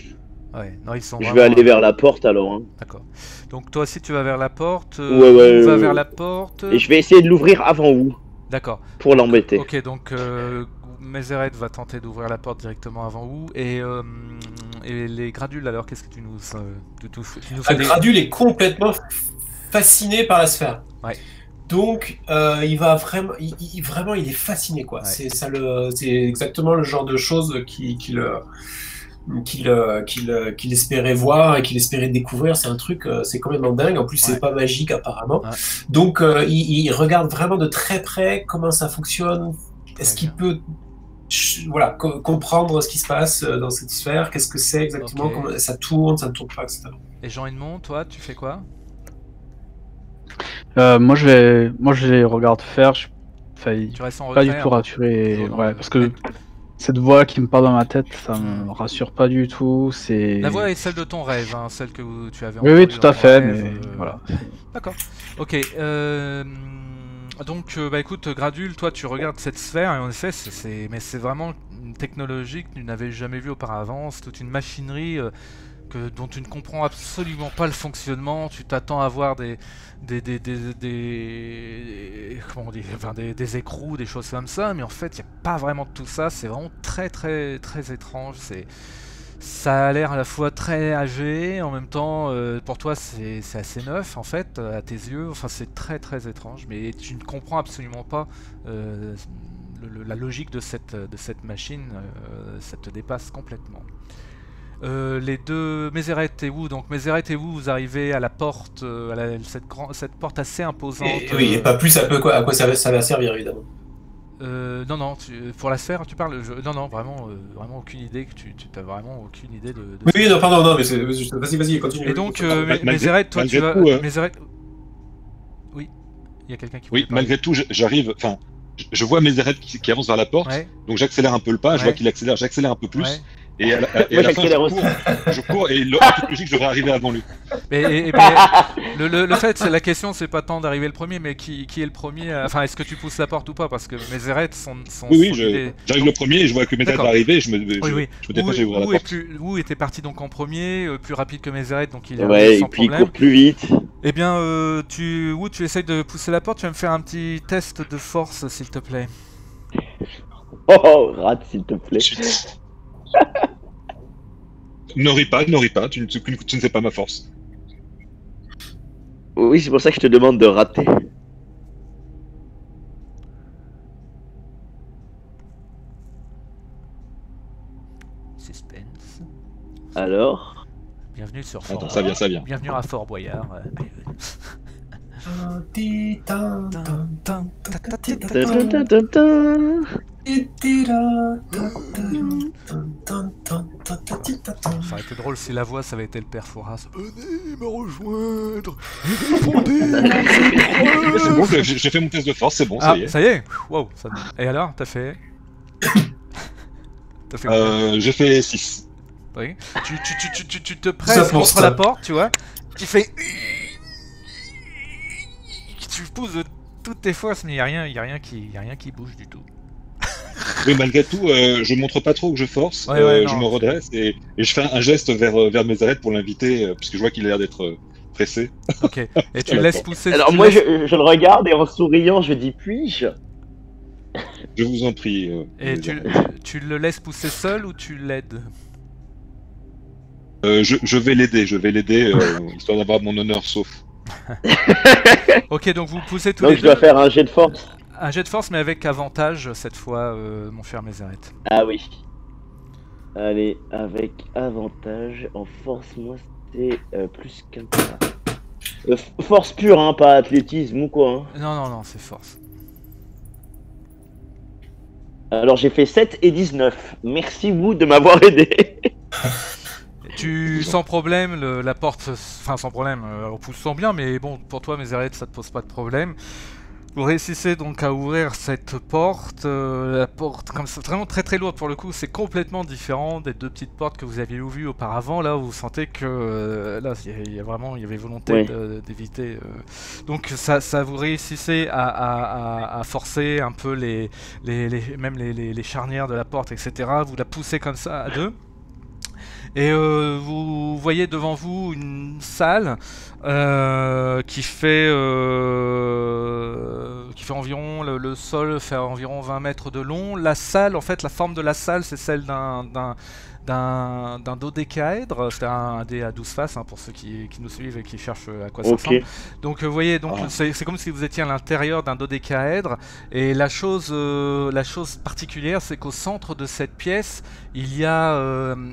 ouais, non, ils sont je vais aller vers la porte alors. Hein. D'accord. Donc toi aussi tu vas vers la porte. Ouais, vers la porte. Et je vais essayer de l'ouvrir avant vous. D'accord. Pour l'embêter. Ok, donc Mézeret va tenter d'ouvrir la porte directement avant vous. Et les Gradules, alors, qu'est-ce que tu nous fais Gradule est complètement fasciné par la sphère. Ouais. Donc, il va vraiment, il est fasciné, quoi. Ouais. C'est exactement le genre de choses qu'il espérait voir et qu'il espérait découvrir. C'est un truc, c'est complètement dingue. En plus, c'est pas magique apparemment. Ouais. Donc, il regarde vraiment de très près comment ça fonctionne. Est-ce qu'il peut, voilà, comprendre ce qui se passe dans cette sphère? Qu'est-ce que c'est exactement? Comment ça tourne pas, etc. Et Jean Edmond, toi, tu fais quoi? Moi je les regarde faire. Tu restes en retrait, pas du tout rassuré. Ouais, parce que cette voix qui me parle dans ma tête, ça me rassure pas du tout. La voix est celle de ton rêve, hein, celle que tu avais. Oui, tout à fait. Mais voilà. D'accord. Ok. Donc, écoute, Gradule, toi, tu regardes cette sphère et en effet, c'est vraiment une technologie que tu n'avais jamais vue auparavant. C'est toute une machinerie. Dont tu ne comprends absolument pas le fonctionnement, tu t'attends à voir des écrous, des choses comme ça, mais en fait il n'y a pas vraiment de tout ça, c'est vraiment très très très étrange, ça a l'air à la fois très âgé, en même temps pour toi c'est assez neuf en fait, à tes yeux, enfin c'est très très étrange, mais tu ne comprends absolument pas la logique de cette machine, ça te dépasse complètement. Les deux, Mézeret et vous, donc Mézeret et vous arrivez à la porte, cette porte assez imposante. Oui, et pas plus à quoi ça va servir évidemment. Non, pour la sphère, tu parles. Non, vraiment aucune idée que tu t'as vraiment aucune idée de oui, non, pardon, non, mais vas-y, continue. Et donc, Mézeret, toi, tu vas. Mézeret. Oui, il y a quelqu'un qui. Oui, malgré tout, j'arrive. Enfin, je vois Mézeret qui avance vers la porte, donc j'accélère un peu le pas. Je vois qu'il accélère, j'accélère un peu plus. Ouais. Et à la fin, je cours et en toute logique, je devrais arriver avant lui. Mais le fait, la question, c'est pas tant d'arriver le premier, mais qui est le premier enfin, est-ce que tu pousses la porte ou pas? Parce que Mézeret sont. Oui, j'arrive le premier et je vois que Mézeret va arriver et je me dépêche et ouvrir la porte. Wu était parti donc en premier, plus rapide que Mézeret, donc il est sans problème. Il court plus vite. Eh bien, tu essayes de pousser la porte, tu vas me faire un petit test de force, s'il te plaît. Oh, rate, s'il te plaît. Ne ris pas, tu ne sais pas ma force. Oui, c'est pour ça que je te demande de rater. Suspense. Alors? Bienvenue sur Fort. Attends, ça vient. Bienvenue à Fort Boyard. Ça aurait été drôle si la voix ça avait été le père Fouras. Venez me rejoindre. C'est bon, j'ai fait mon test de force, c'est bon, ça y est. Ça y est. Wow. Et alors, t'as fait j'ai fait 6. Oui. Tu te presses contre la porte, tu vois. Tu fais. Tu pousses de toutes tes forces, mais il y a rien qui bouge du tout. Oui, malgré tout, je montre pas trop que je force, je me redresse et je fais un geste vers Mézeret pour l'inviter, puisque je vois qu'il a l'air d'être pressé. Ok, et tu laisses pousser... Alors moi, je le regarde et en souriant, je dis puis-je? Je vous en prie. Et tu le laisses pousser seul ou tu l'aides? Je vais l'aider, histoire d'avoir mon honneur sauf. Ok, donc vous poussez tous les deux. Donc je dois faire un jet de force. Un jet de force, mais avec avantage cette fois, mon cher Mézeret. Ah oui. Allez, avec avantage. En force, moi c'était plus qu'un. Force pure, hein, pas athlétisme ou quoi. Hein. Non, c'est force. Alors j'ai fait 7 et 19. Merci Wu de m'avoir aidé. Sans problème, la porte, enfin sans problème, on pousse sans bien, mais bon, pour toi, Mézeret, ça te pose pas de problème. Vous réussissez donc à ouvrir cette porte, la porte comme ça, vraiment très très lourde pour le coup, c'est complètement différent des deux petites portes que vous aviez vues auparavant, là où vous sentez que là il y avait volonté d'éviter. Donc ça vous réussissez à forcer un peu même les charnières de la porte, etc. Vous la poussez comme ça à deux. Et vous voyez devant vous une salle qui fait qui fait environ, le sol fait environ 20 mètres de long. La salle, en fait, la forme de la salle, c'est celle d'un dodécaèdre, c'est un dé à 12 faces, hein, pour ceux qui nous suivent et qui cherchent à quoi ça ressemble. Donc vous voyez, donc c'est comme si vous étiez à l'intérieur d'un dodécaèdre, et la chose particulière, c'est qu'au centre de cette pièce, il y a un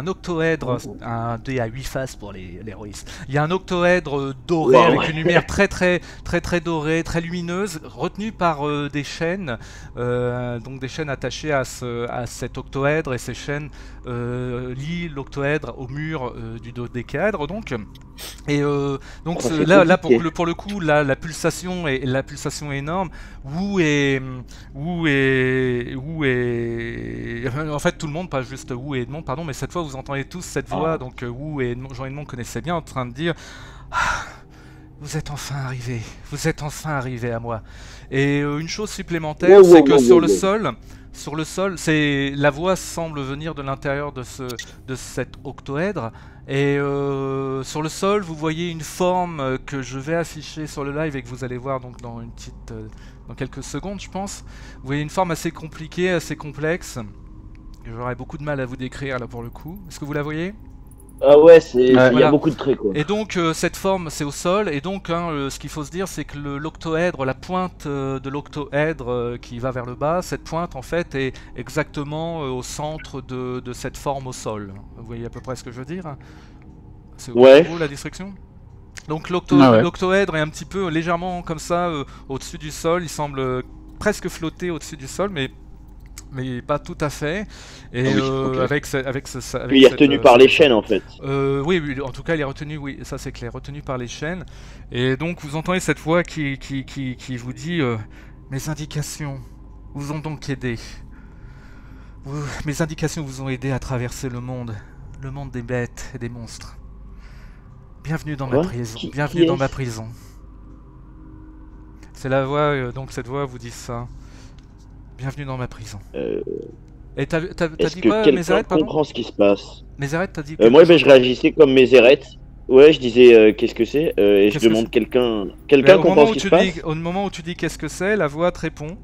octoèdre, un dé à 8 faces pour les héroïstes. Il y a un octoèdre doré, avec une lumière très dorée, très lumineuse, retenu par des chaînes, donc des chaînes attachées à cet octoèdre, et ces chaînes lient l'octoèdre au mur du dodécaèdre. Donc là pour le coup, la pulsation est énorme. Wu est en fait tout le monde, pas juste Wu et Edmond, pardon, mais cette fois vous entendez tous cette voix. Donc Wu et Jean Edmond connaissaient bien, en train de dire vous êtes enfin arrivés à moi. Et une chose supplémentaire, c'est que sur le sol, la voix semble venir de l'intérieur de cet octoèdre, et sur le sol, vous voyez une forme que je vais afficher sur le live et que vous allez voir donc dans quelques secondes, je pense. Vous voyez une forme assez compliquée, assez complexe, que j'aurais beaucoup de mal à vous décrire là pour le coup. Est-ce que vous la voyez ? Ah ouais, il y a beaucoup de traits, quoi. Et donc cette forme, c'est au sol, et donc ce qu'il faut se dire, c'est que l'octoèdre, la pointe de l'octoèdre qui va vers le bas, cette pointe en fait est exactement au centre de cette forme au sol. Vous voyez à peu près ce que je veux dire ? C'est au niveau la description ? Donc l'octoèdre est un petit peu légèrement comme ça au-dessus du sol, il semble presque flotter au-dessus du sol, mais pas tout à fait. Et il est retenu par les chaînes, en fait. Oui, en tout cas il est retenu, oui, ça c'est clair, retenu par les chaînes. Et donc vous entendez cette voix qui vous dit mes indications vous ont donc aidé. Mes indications vous ont aidé à traverser le monde des bêtes et des monstres. Bienvenue dans ma prison. Bienvenue dans ma prison. C'est la voix, donc cette voix vous dit ça. Bienvenue dans ma prison. Et t'as dit quoi, Mézeret, pardon ? Comprend ce qui se passe. Mézeret, t'as dit moi, je réagissais comme Mézeret. Ouais, je disais qu'est-ce que c'est, et je demande quelqu'un comprend ce qui se passe. Au moment où tu dis qu'est-ce que c'est, la voix te répond,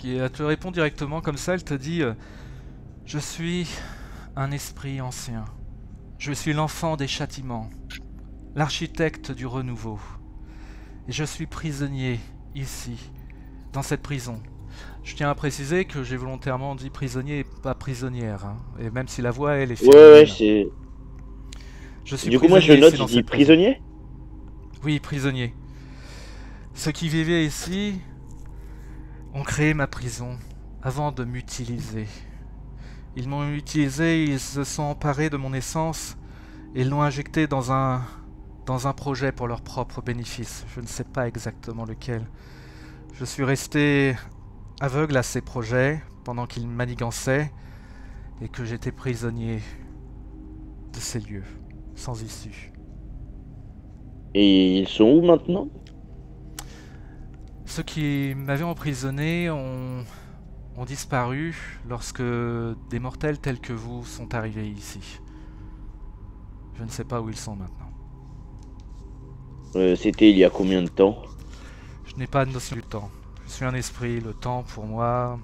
elle te répond directement comme ça. Elle te dit je suis un esprit ancien. Je suis l'enfant des châtiments, l'architecte du renouveau. Et je suis prisonnier ici, dans cette prison. Je tiens à préciser que j'ai volontairement dit prisonnier et pas prisonnière, hein. Et même si la voix elle est féminine. Ouais, c'est... Du coup moi je note, je dis prisonnier ? Oui, prisonnier. Ceux qui vivaient ici ont créé ma prison avant de m'utiliser. Ils m'ont utilisé, ils se sont emparés de mon essence et l'ont injecté dans un projet pour leur propre bénéfice. Je ne sais pas exactement lequel. Je suis resté aveugle à ces projets pendant qu'ils manigançaient et que j'étais prisonnier de ces lieux, sans issue. Et ils sont où maintenant ? Ceux qui m'avaient emprisonné ont disparu lorsque des mortels tels que vous sont arrivés ici. Je ne sais pas où ils sont maintenant. C'était il y a combien de temps ? Je n'ai pas de notion du temps. Je suis un esprit, le temps pour moi,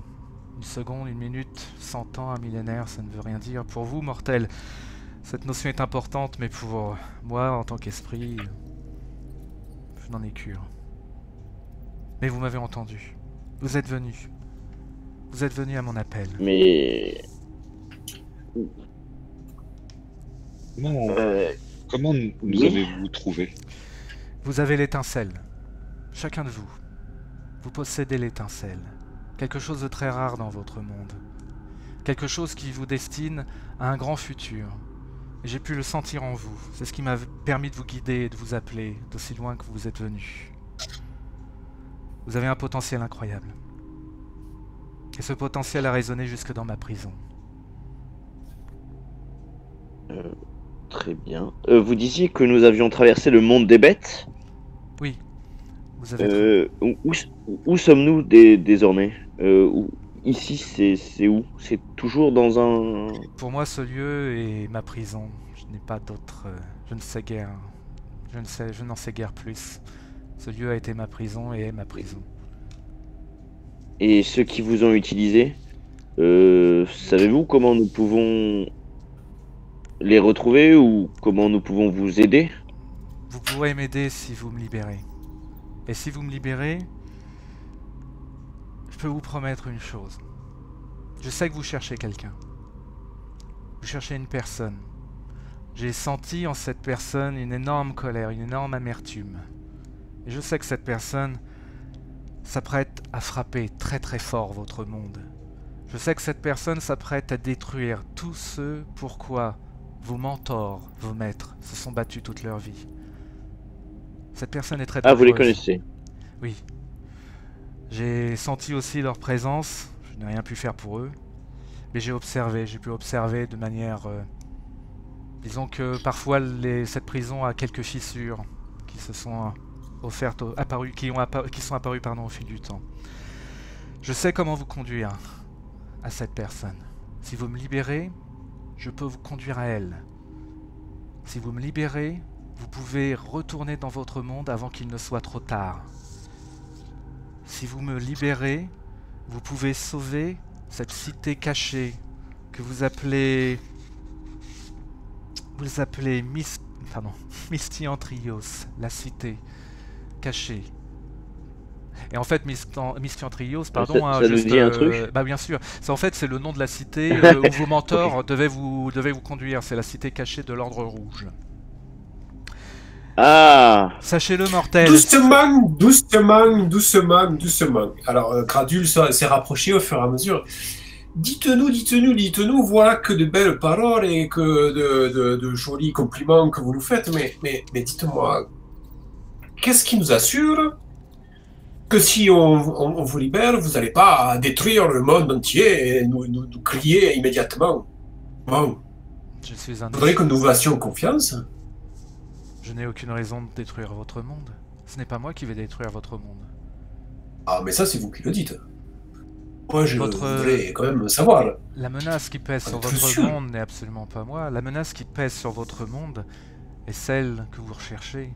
une seconde, une minute, 100 ans, un millénaire, ça ne veut rien dire. Pour vous, mortels, cette notion est importante, mais pour moi, en tant qu'esprit, je n'en ai cure. Mais vous m'avez entendu. Vous êtes venus. Vous êtes venus à mon appel. Mais... Comment nous avez-vous trouvé ? Vous avez l'étincelle. Chacun de vous. Vous possédez l'étincelle. Quelque chose de très rare dans votre monde. Quelque chose qui vous destine à un grand futur. Et j'ai pu le sentir en vous. C'est ce qui m'a permis de vous guider et de vous appeler d'aussi loin que vous êtes venus. Vous avez un potentiel incroyable. Et ce potentiel a résonné jusque dans ma prison. Très bien. Vous disiez que nous avions traversé le monde des bêtes ? Oui. Vous avez où sommes-nous désormais ? Ici, c'est où ? C'est toujours dans un... Pour moi, ce lieu est ma prison. Je n'ai pas d'autre... je ne sais guère. Je n'en sais guère plus. Ce lieu a été ma prison et est ma prison. Et ceux qui vous ont utilisé, savez-vous comment nous pouvons les retrouver ou comment nous pouvons vous aider? Vous pourrez m'aider si vous me libérez. Et si vous me libérez, je peux vous promettre une chose. Je sais que vous cherchez quelqu'un. Vous cherchez une personne. J'ai senti en cette personne une énorme colère, une énorme amertume. Et je sais que cette personne s'apprête à frapper très très fort votre monde. Je sais que cette personne s'apprête à détruire tous ceux pourquoi vos mentors, vos maîtres, se sont battus toute leur vie. Cette personne est très dangereuse. Ah, vous les connaissez? Oui. J'ai senti aussi leur présence. Je n'ai rien pu faire pour eux. Mais j'ai pu observer de manière... disons que parfois cette prison a quelques fissures qui se sont offertes, qui sont apparues au fil du temps. Je sais comment vous conduire à cette personne. Si vous me libérez, je peux vous conduire à elle. Si vous me libérez, vous pouvez retourner dans votre monde avant qu'il ne soit trop tard. Si vous me libérez, vous pouvez sauver cette cité cachée que vous appelez Misty Antrios, la cité cachée. Et en fait, Misty Antrios, pardon, ça nous dit un truc? Bah bien sûr, c'est le nom de la cité où vos mentors devaient vous conduire. C'est la cité cachée de l'Ordre Rouge. Ah! Sachez-le, mortel. Doucement. Alors, Gradule s'est rapproché au fur et à mesure. Dites-nous, voilà que de belles paroles et que de jolis compliments que vous nous faites, mais dites-moi, qu'est-ce qui nous assure que si on vous libère, vous n'allez pas détruire le monde entier et nous crier immédiatement? Bon. Je suis un... Vous voudrez que nous vous fassions confiance? Je n'ai aucune raison de détruire votre monde. Ce n'est pas moi qui vais détruire votre monde. Ah, mais ça, c'est vous qui le dites. Moi, je voudrais quand même savoir. La menace qui pèse sur votre monde n'est absolument pas moi. La menace qui pèse sur votre monde est celle que vous recherchez.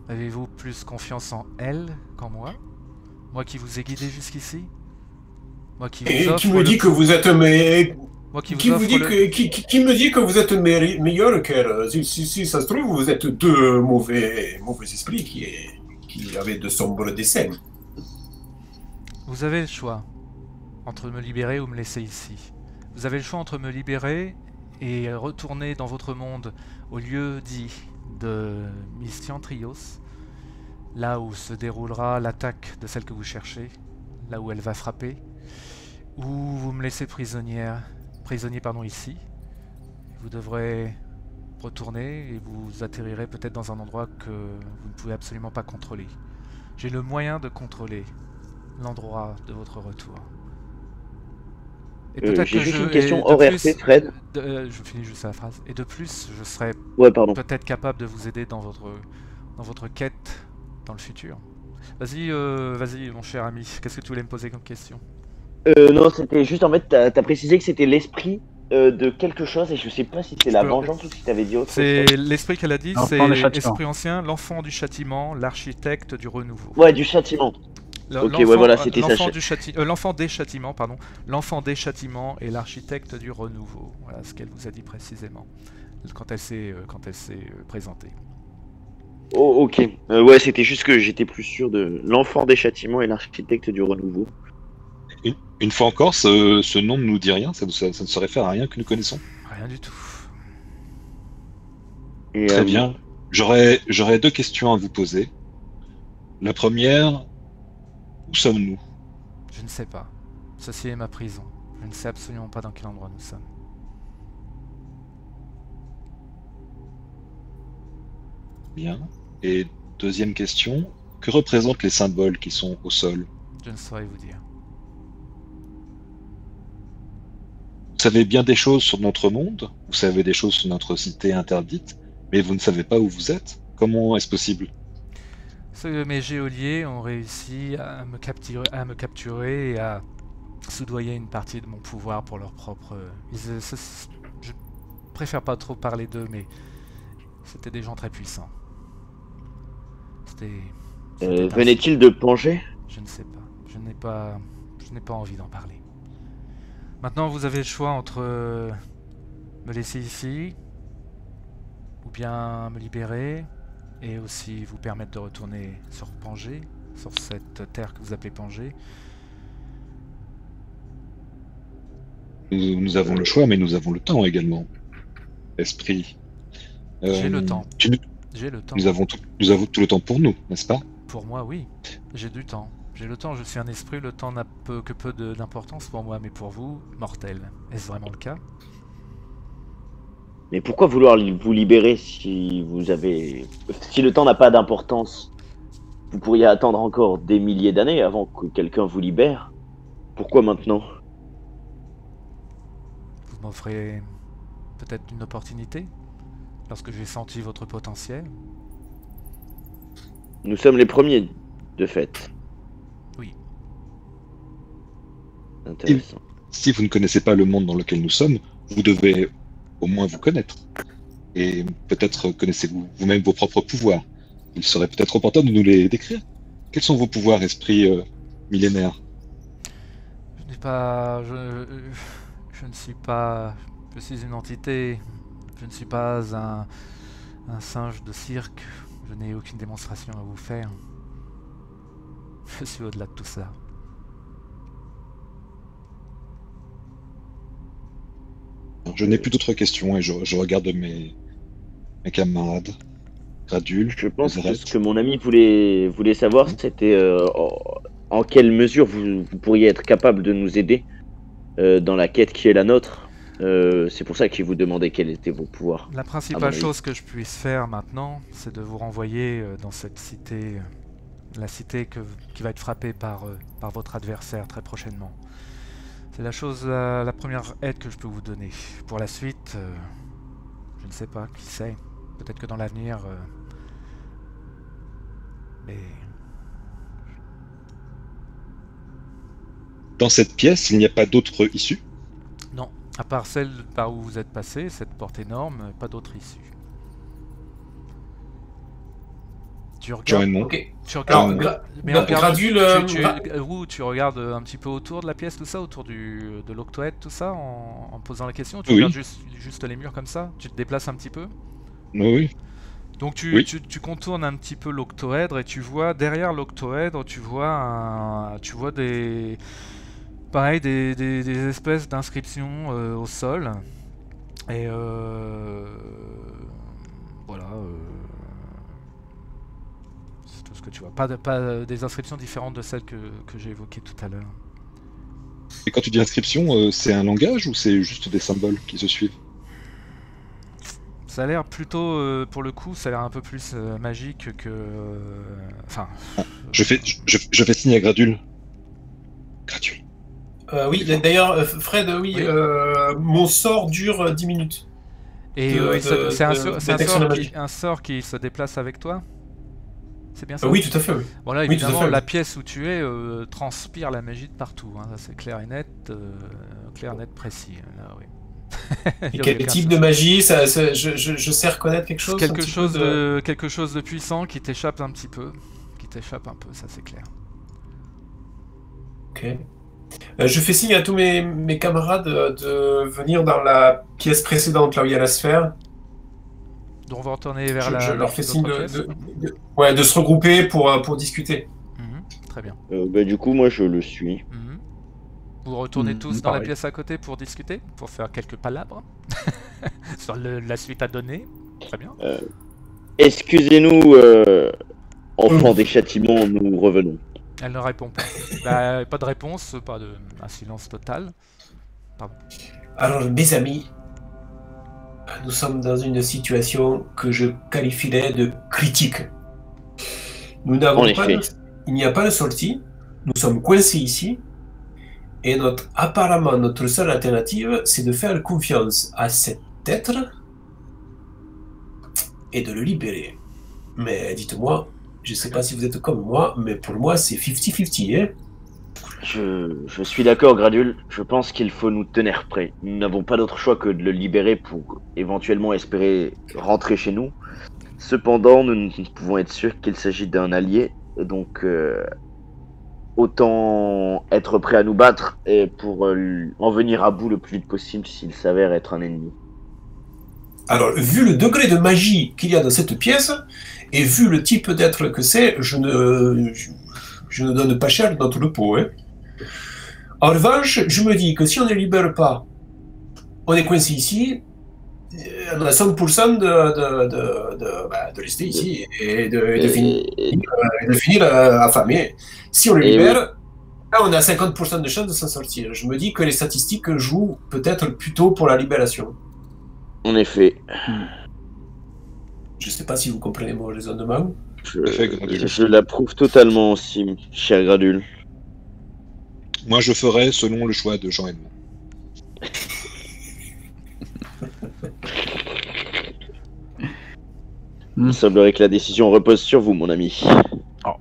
Avez-vous plus confiance en elle qu'en moi? Moi qui vous ai guidé jusqu'ici? Moi qui vous offre... qui me dit que vous êtes... Qui me dit que vous êtes meilleur qu'elle? Si ça se trouve, vous êtes deux mauvais esprits qui avaient de sombres desseins. Vous avez le choix entre me libérer ou me laisser ici. Vous avez le choix entre me libérer et retourner dans votre monde au lieu dit de Misty Antrios, là où se déroulera l'attaque de celle que vous cherchez, là où elle va frapper, ou vous me laissez prisonnier ici. Vous devrez retourner et vous atterrirez peut-être dans un endroit que vous ne pouvez absolument pas contrôler. J'ai le moyen de contrôler l'endroit de votre retour. J'ai juste une question hors RP, Fred. Je finis juste la phrase. Et de plus, je serai peut-être capable de vous aider dans votre quête dans le futur. Vas-y, mon cher ami. Qu'est-ce que tu voulais me poser comme question? Non, c'était juste en fait, t'as précisé que c'était l'esprit de quelque chose et je sais pas si c'est la vengeance ou si t'avais dit autre chose. C'est l'esprit qu'elle a dit, c'est l'esprit ancien, l'enfant du châtiment, l'architecte du renouveau. Ouais, du châtiment. Ok, ouais, voilà, c'était ça. L'enfant des châtiments, pardon. L'enfant des châtiments et l'architecte du renouveau. Voilà ce qu'elle vous a dit précisément quand elle s'est présentée. Oh, ok. Ouais, c'était juste que j'étais plus sûr de l'enfant des châtiments et l'architecte du renouveau. Une fois encore, ce nom ne nous dit rien, ça ne se réfère à rien que nous connaissons. Rien du tout. Et, très bien. J'aurais deux questions à vous poser. La première, où sommes-nous? Je ne sais pas. Ceci est ma prison. Je ne sais absolument pas dans quel endroit nous sommes. Bien. Et deuxième question, que représentent les symboles qui sont au sol? Je ne saurais vous dire. Vous savez bien des choses sur notre monde, vous savez des choses sur notre cité interdite, mais vous ne savez pas où vous êtes. Comment est-ce possible? Mes geôliers ont réussi à me capturer et à soudoyer une partie de mon pouvoir pour leur propre... Je préfère pas trop parler d'eux, mais c'était des gens très puissants. Venait-il de Pangée? Je ne sais pas. Je n'ai pas envie d'en parler. Maintenant, vous avez le choix entre me laisser ici, ou bien me libérer, et aussi vous permettre de retourner sur Pangée, sur cette terre que vous appelez Pangée. Nous avons le choix, mais nous avons le temps également. Esprit. J'ai le temps. J'ai le temps. Nous avons tout le temps pour nous, n'est-ce pas? Pour moi, oui. J'ai du temps. J'ai le temps, je suis un esprit, le temps n'a que peu d'importance pour moi, mais pour vous, mortel. Est-ce vraiment le cas? Mais pourquoi vouloir vous libérer si le temps n'a pas d'importance? Vous pourriez attendre encore des milliers d'années avant que quelqu'un vous libère. Pourquoi maintenant? Vous m'offrez peut-être une opportunité lorsque j'ai senti votre potentiel. Nous sommes les premiers, de fait. Oui. Intéressant. Si vous ne connaissez pas le monde dans lequel nous sommes, vous devez au moins vous connaître. Et peut-être connaissez-vous vous-même vos propres pouvoirs. Il serait peut-être opportun de nous les décrire. Quels sont vos pouvoirs, esprit millénaire? Je n'ai pas... Je ne suis pas... Je suis une entité. Je ne suis pas un singe de cirque. Je n'ai aucune démonstration à vous faire. Je suis au-delà de tout ça. Alors, je n'ai plus d'autres questions et je regarde mes camarades. Gradule, Je pense que Zeret. ce que mon ami voulait savoir, c'était en quelle mesure vous pourriez être capable de nous aider dans la quête qui est la nôtre. C'est pour ça qu'il vous demandait quels étaient vos pouvoirs. La principale chose que je puisse faire maintenant, c'est de vous renvoyer dans cette cité, la cité qui va être frappée par votre adversaire très prochainement. C'est la première aide que je peux vous donner. Pour la suite, je ne sais pas, qui sait. Peut-être que dans l'avenir... mais... Dans cette pièce, il n'y a pas d'autre issue? Non, à part celle par où vous êtes passé, cette porte énorme, pas d'autre issue. Tu regardes... Ok. Tu regardes... Mais Gradule... tu regardes un petit peu autour de la pièce, tout ça, autour de l'octoèdre, tout ça, en posant la question. Tu Oui. regardes juste les murs comme ça. Tu te déplaces un petit peu. Oui. Donc Oui. tu contournes un petit peu l'octoèdre et tu vois derrière l'octoèdre, tu vois des pareil des espèces d'inscriptions au sol. Et voilà. C'est tout ce que tu vois. Pas des inscriptions différentes de celles que j'ai évoquées tout à l'heure. Et quand tu dis inscription, c'est un langage ou c'est juste des symboles qui se suivent? Ça a l'air plutôt, pour le coup, ça a l'air un peu plus magique que... Enfin... Je fais signe à Gradule. Gradule. Oui, d'ailleurs, Fred, oui, Oui. Mon sort dure 10 minutes. Et c'est un sort qui se déplace avec toi? C'est bien ça? Oui, tout à fait, oui. Voilà, Oui, évidemment, tout à fait, oui. la pièce où tu es transpire la magie de partout. Hein, ça c'est clair et net, précis. Là, oui. Et quel type de magie je sais reconnaître quelque chose? Quelque chose de puissant qui t'échappe un petit peu. Ça c'est clair. Ok. Je fais signe à tous mes camarades de venir dans la pièce précédente, là où il y a la sphère. Donc on va retourner vers Je leur fais signe pièce. de se regrouper pour discuter. Très bien. Du coup, moi, je le suis. Vous retournez tous dans la pareil. pièce à côté pour discuter, pour faire quelques palabres sur la suite à donner. Très bien. Excusez-nous, enfants des châtiments, nous revenons. Elle ne répond pas. Pas de réponse, un silence total. Pardon. Alors, mes amis, nous sommes dans une situation que je qualifierais de critique. Nous n'avons En pas effet. il n'y a pas de sortie. Nous sommes coincés ici. Et apparemment, notre seule alternative, c'est de faire confiance à cet être et de le libérer. Mais dites-moi, je ne sais pas si vous êtes comme moi, mais pour moi, c'est 50-50. Hein. Je suis d'accord, Gradule. Je pense qu'il faut nous tenir prêts. Nous n'avons pas d'autre choix que de le libérer pour éventuellement espérer rentrer chez nous. Cependant, nous pouvons être sûrs qu'il s'agit d'un allié, donc autant être prêt à nous battre et pour en venir à bout le plus vite possible s'il s'avère être un ennemi. Alors, vu le degré de magie qu'il y a dans cette pièce, et vu le type d'être que c'est, je ne donne pas cher dans tout le pot. Hein. En revanche, je me dis que si on ne libère pas, on est coincé ici, on a 100% de rester ici et de finir affamé. Si on le libère, là, on a 50% de chance de s'en sortir. Je me dis que les statistiques jouent peut-être plutôt pour la libération. En effet. Je ne sais pas si vous comprenez mon raisonnement. Je l'approuve totalement aussi, cher Gradule. Moi, je ferai selon le choix de Jean-Edmond. Il semblerait que la décision repose sur vous, mon ami. Oh.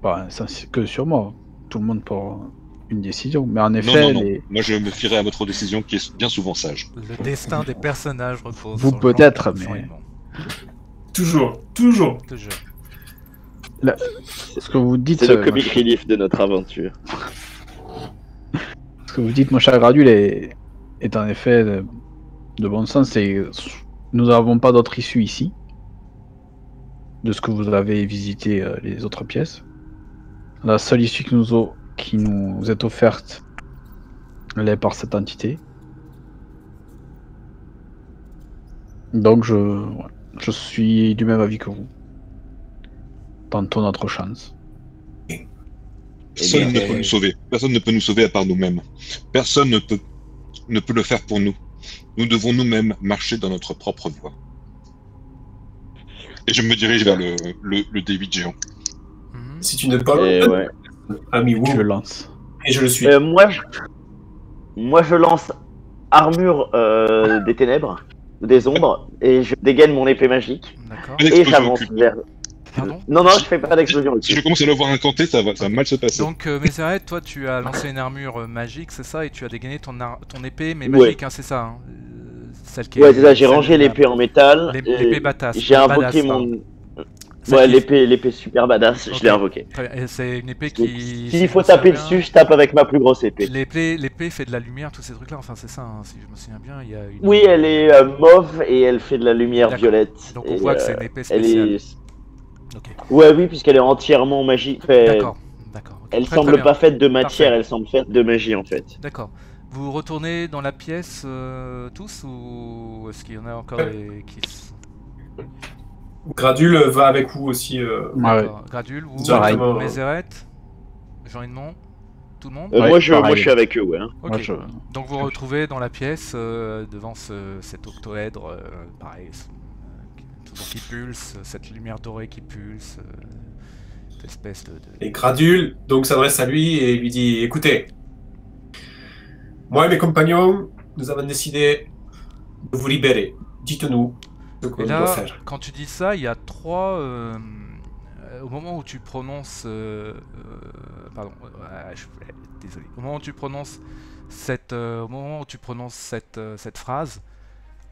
Bah, ça, c'est que sur moi. Tout le monde pour une décision. Mais en effet, non. Moi, je me fierai à votre décision qui est bien souvent sage. Le destin des personnages repose vous sur peut-être, Jean mais... Edmond. Toujours. Là, ce que vous dites... C'est le comic relief de notre aventure. Ce que vous dites, mon cher Gradule, est en effet de bon sens. C'est nous n'avons pas d'autre issue ici. De ce que vous avez visité les autres pièces. La seule issue qui nous est offerte, elle est par cette entité. Donc je suis du même avis que vous. Tentons notre chance. Personne ne peut nous sauver. Personne ne peut nous sauver à part nous-mêmes. Personne ne peut le faire pour nous. Nous devons nous-mêmes marcher dans notre propre voie. Et je me dirige vers le D8 géant. Si tu n'es pas ami Wu, Je le lance. et je le suis. Moi, je lance armure des ténèbres, des ombres, et je dégaine mon épée magique. D'accord. Et j'avance vers... Pardon? Non, je fais pas d'explosion. Si je commence à le voir incanter, ça va mal se passer. Donc, Mézeret, toi, tu as lancé une armure magique, c'est ça? Et tu as dégainé ton épée, mais magique, hein, c'est ça, hein, celle qui Ouais, c'est ça, j'ai rangé l'épée en métal. L'épée badass. J'ai invoqué mon... Ouais, l'épée super badass, je l'ai invoquée. C'est une épée qui... S'il faut taper dessus, je tape avec ma plus grosse épée. L'épée fait de la lumière, tous ces trucs-là, enfin c'est ça, hein, si je me souviens bien, il y a une... Oui, elle est mauve et elle fait de la lumière violette. Donc on voit que c'est une épée spéciale. Okay. Ouais, oui, puisqu'elle est entièrement magique. D'accord. Elle semble pas faite de matière, elle semble faite de magie en fait. D'accord. Vous retournez dans la pièce tous, ou est-ce qu'il y en a encore qui... Gradule va avec vous aussi. Ouais. Gradule, vous, Mézeret, Jean-Edmond, tout le monde. Moi je suis avec eux, ouais. Okay. Donc vous retrouvez dans la pièce devant cet octoèdre, pareil, toujours qui pulse, cette lumière dorée qui pulse, cette espèce de... Et Gradule donc s'adresse à lui et lui dit: écoutez, moi et mes compagnons, nous avons décidé de vous libérer. Dites-nous. Et là, quand tu dis ça, il y a trois... au moment où tu prononces... pardon, désolé. Au moment où tu prononces cette phrase,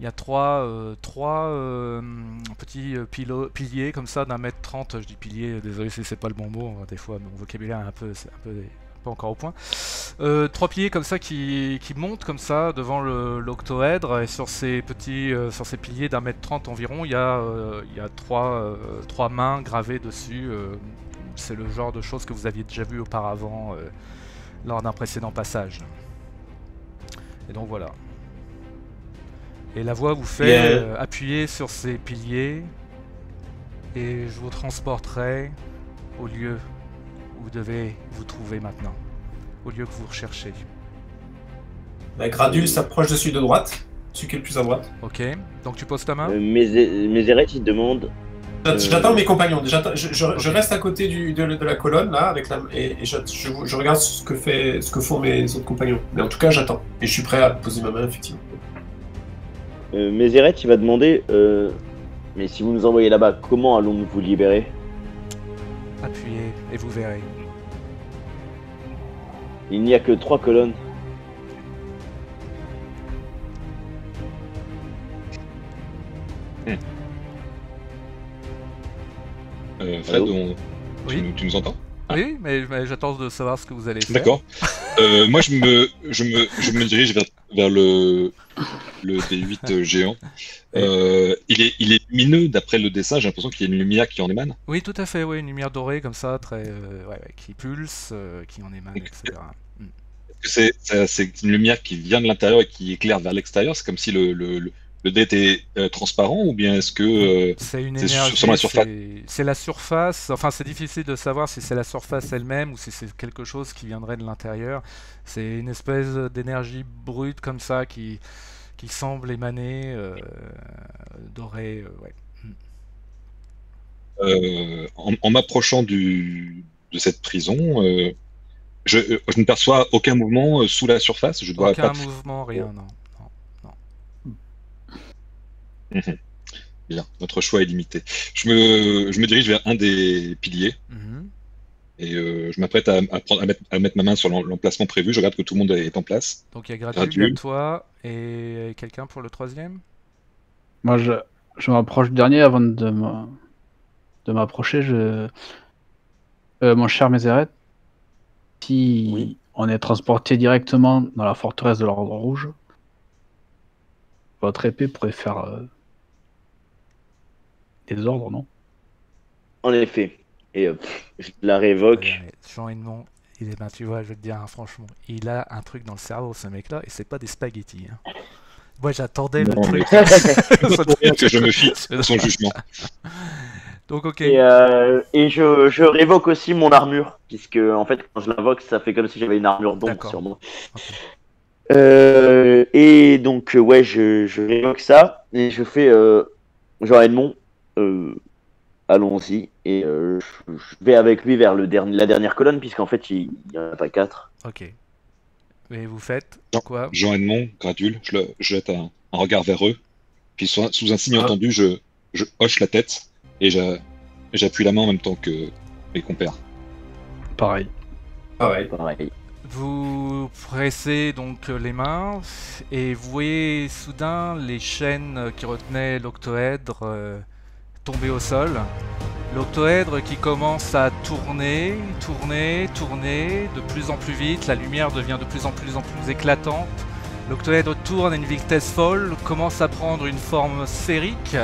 il y a trois petits piliers comme ça d'un mètre 30. Je dis pilier, désolé si c'est pas le bon mot, des fois mon vocabulaire est c'est un peu pas encore au point. Trois piliers comme ça qui montent comme ça devant l'octoèdre, et sur ces piliers d'un mètre 30 environ, il y a trois mains gravées dessus. C'est le genre de choses que vous aviez déjà vu auparavant lors d'un précédent passage. Et donc voilà. Et la voix vous fait appuyer sur ces piliers, et je vous transporterai au lieu où vous devez vous trouver maintenant, au lieu que vous recherchez. La Gradule s'approche de celui de droite, celui qui est le plus à droite. Ok, donc tu poses ta main. Mézeret, il demande... J'attends mes compagnons, je reste à côté de la colonne, là, avec et je regarde ce que font mes autres compagnons. Mais en tout cas, j'attends, et je suis prêt à poser ma main, effectivement. Mézeret, il va demander, mais si vous nous envoyez là-bas, comment allons-nous vous libérer? Appuyez et vous verrez. Il n'y a que 3 colonnes. Fred, Oui. tu nous entends? Oui, mais j'attends de savoir ce que vous allez faire. D'accord. Moi, je me dirige vers le D8 géant. Il est lumineux d'après le dessin. J'ai l'impression qu'il y a une lumière qui en émane. Oui, tout à fait, oui, une lumière dorée comme ça, très, qui pulse, qui en émane, etc. C'est une lumière qui vient de l'intérieur et qui éclaire vers l'extérieur. C'est comme si le dé était transparent, ou bien est-ce que c'est une c'est énergie, sur la surface? c'est la surface, enfin c'est difficile de savoir si c'est la surface elle-même ou si c'est quelque chose qui viendrait de l'intérieur. C'est une espèce d'énergie brute comme ça qui semble émaner, dorée, ouais. En m'approchant de cette prison, je ne perçois aucun mouvement sous la surface. Je dois Aucun pas... mouvement, rien, non. Bien, notre choix est limité. Je me dirige vers un des piliers et je m'apprête à mettre ma main sur l'emplacement prévu. Je regarde que tout le monde est en place. Donc il y a Gradule, il y a toi et quelqu'un pour le troisième? Moi, je m'approche du dernier avant de m'approcher. Mon cher Mézeret, si on est transporté directement dans la forteresse de l'Ordre Rouge, votre épée pourrait faire des ordres, non? En effet. Et je la révoque. Jean Edmond, tu vois, je veux te dire, hein, franchement, il a un truc dans le cerveau, ce mec-là, et c'est pas des spaghettis. Hein. Moi, j'attendais le truc. Que je me fie à son jugement. Donc, ok. Et je révoque aussi mon armure, puisque en fait, quand je l'invoque, ça fait comme si j'avais une armure d'ombre sur moi. Okay. Et donc, ouais, je révoque ça, et je fais Jean Edmond, allons-y, et je vais avec lui vers la dernière colonne, puisqu'en fait, il y en a pas 4. Ok. Et vous faites quoi? Jean Edmond, Gradule, je jette un regard vers eux, puis sous un signe entendu, je hoche la tête, et j'appuie la main en même temps que mes compères. Pareil. Pareil. Vous pressez donc les mains et vous voyez soudain les chaînes qui retenaient l'octoèdre tomber au sol. L'octoèdre qui commence à tourner de plus en plus vite, la lumière devient de plus en plus éclatante. L'octoèdre tourne à une vitesse folle, commence à prendre une forme sphérique.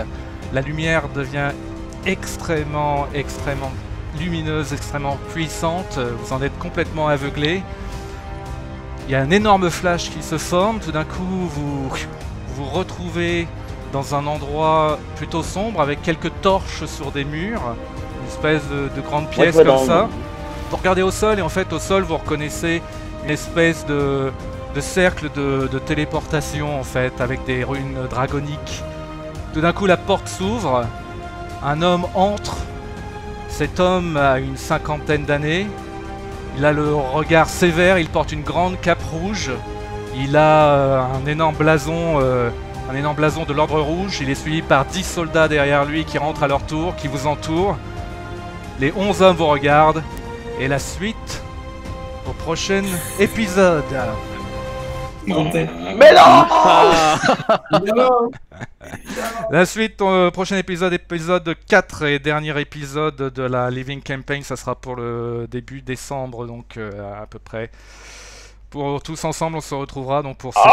La lumière devient extrêmement lumineuse, extrêmement puissante. Vous en êtes complètement aveuglé. Il y a un énorme flash qui se forme. Tout d'un coup, vous vous retrouvez dans un endroit plutôt sombre avec quelques torches sur des murs. Une espèce de grande pièce comme ça. Vous regardez au sol et en fait au sol vous reconnaissez une espèce de cercle de téléportation en fait avec des runes dragoniques. Tout d'un coup la porte s'ouvre. Un homme entre. Cet homme a une 50aine d'années. Il a le regard sévère, il porte une grande cape rouge. Il a un énorme blason de l'Ordre Rouge. Il est suivi par 10 soldats derrière lui qui rentrent à leur tour, qui vous entourent. Les 11 hommes vous regardent. Et la suite au prochain épisode. Mais non. La suite au prochain épisode 4 et dernier épisode de la Living Campaign, ça sera pour le début décembre, donc à peu près. Pour tous ensemble, on se retrouvera donc pour cet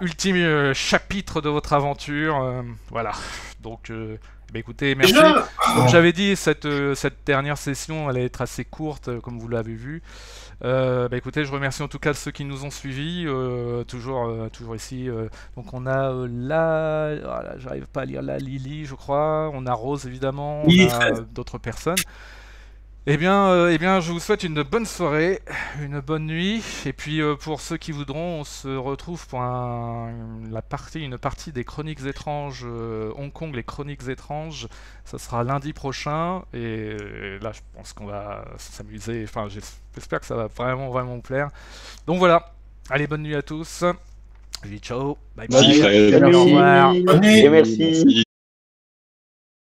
ultime chapitre de votre aventure. Voilà. Donc, écoutez, merci. Comme j'avais dit, cette dernière session allait être assez courte, comme vous l'avez vu. Écoutez, je remercie en tout cas ceux qui nous ont suivis, toujours ici. Donc on a voilà, j'arrive pas à lire la Lily, je crois. On a Rose évidemment, on a d'autres personnes. Eh bien, je vous souhaite une bonne soirée, une bonne nuit, et puis pour ceux qui voudront, on se retrouve pour une partie des Chroniques étranges Hong Kong, les Chroniques étranges. Ça sera lundi prochain, et là, je pense qu'on va s'amuser. Enfin, j'espère que ça va vraiment vous plaire. Donc voilà. Allez, bonne nuit à tous. Ciao. Bye bye. Merci. Au revoir. Merci.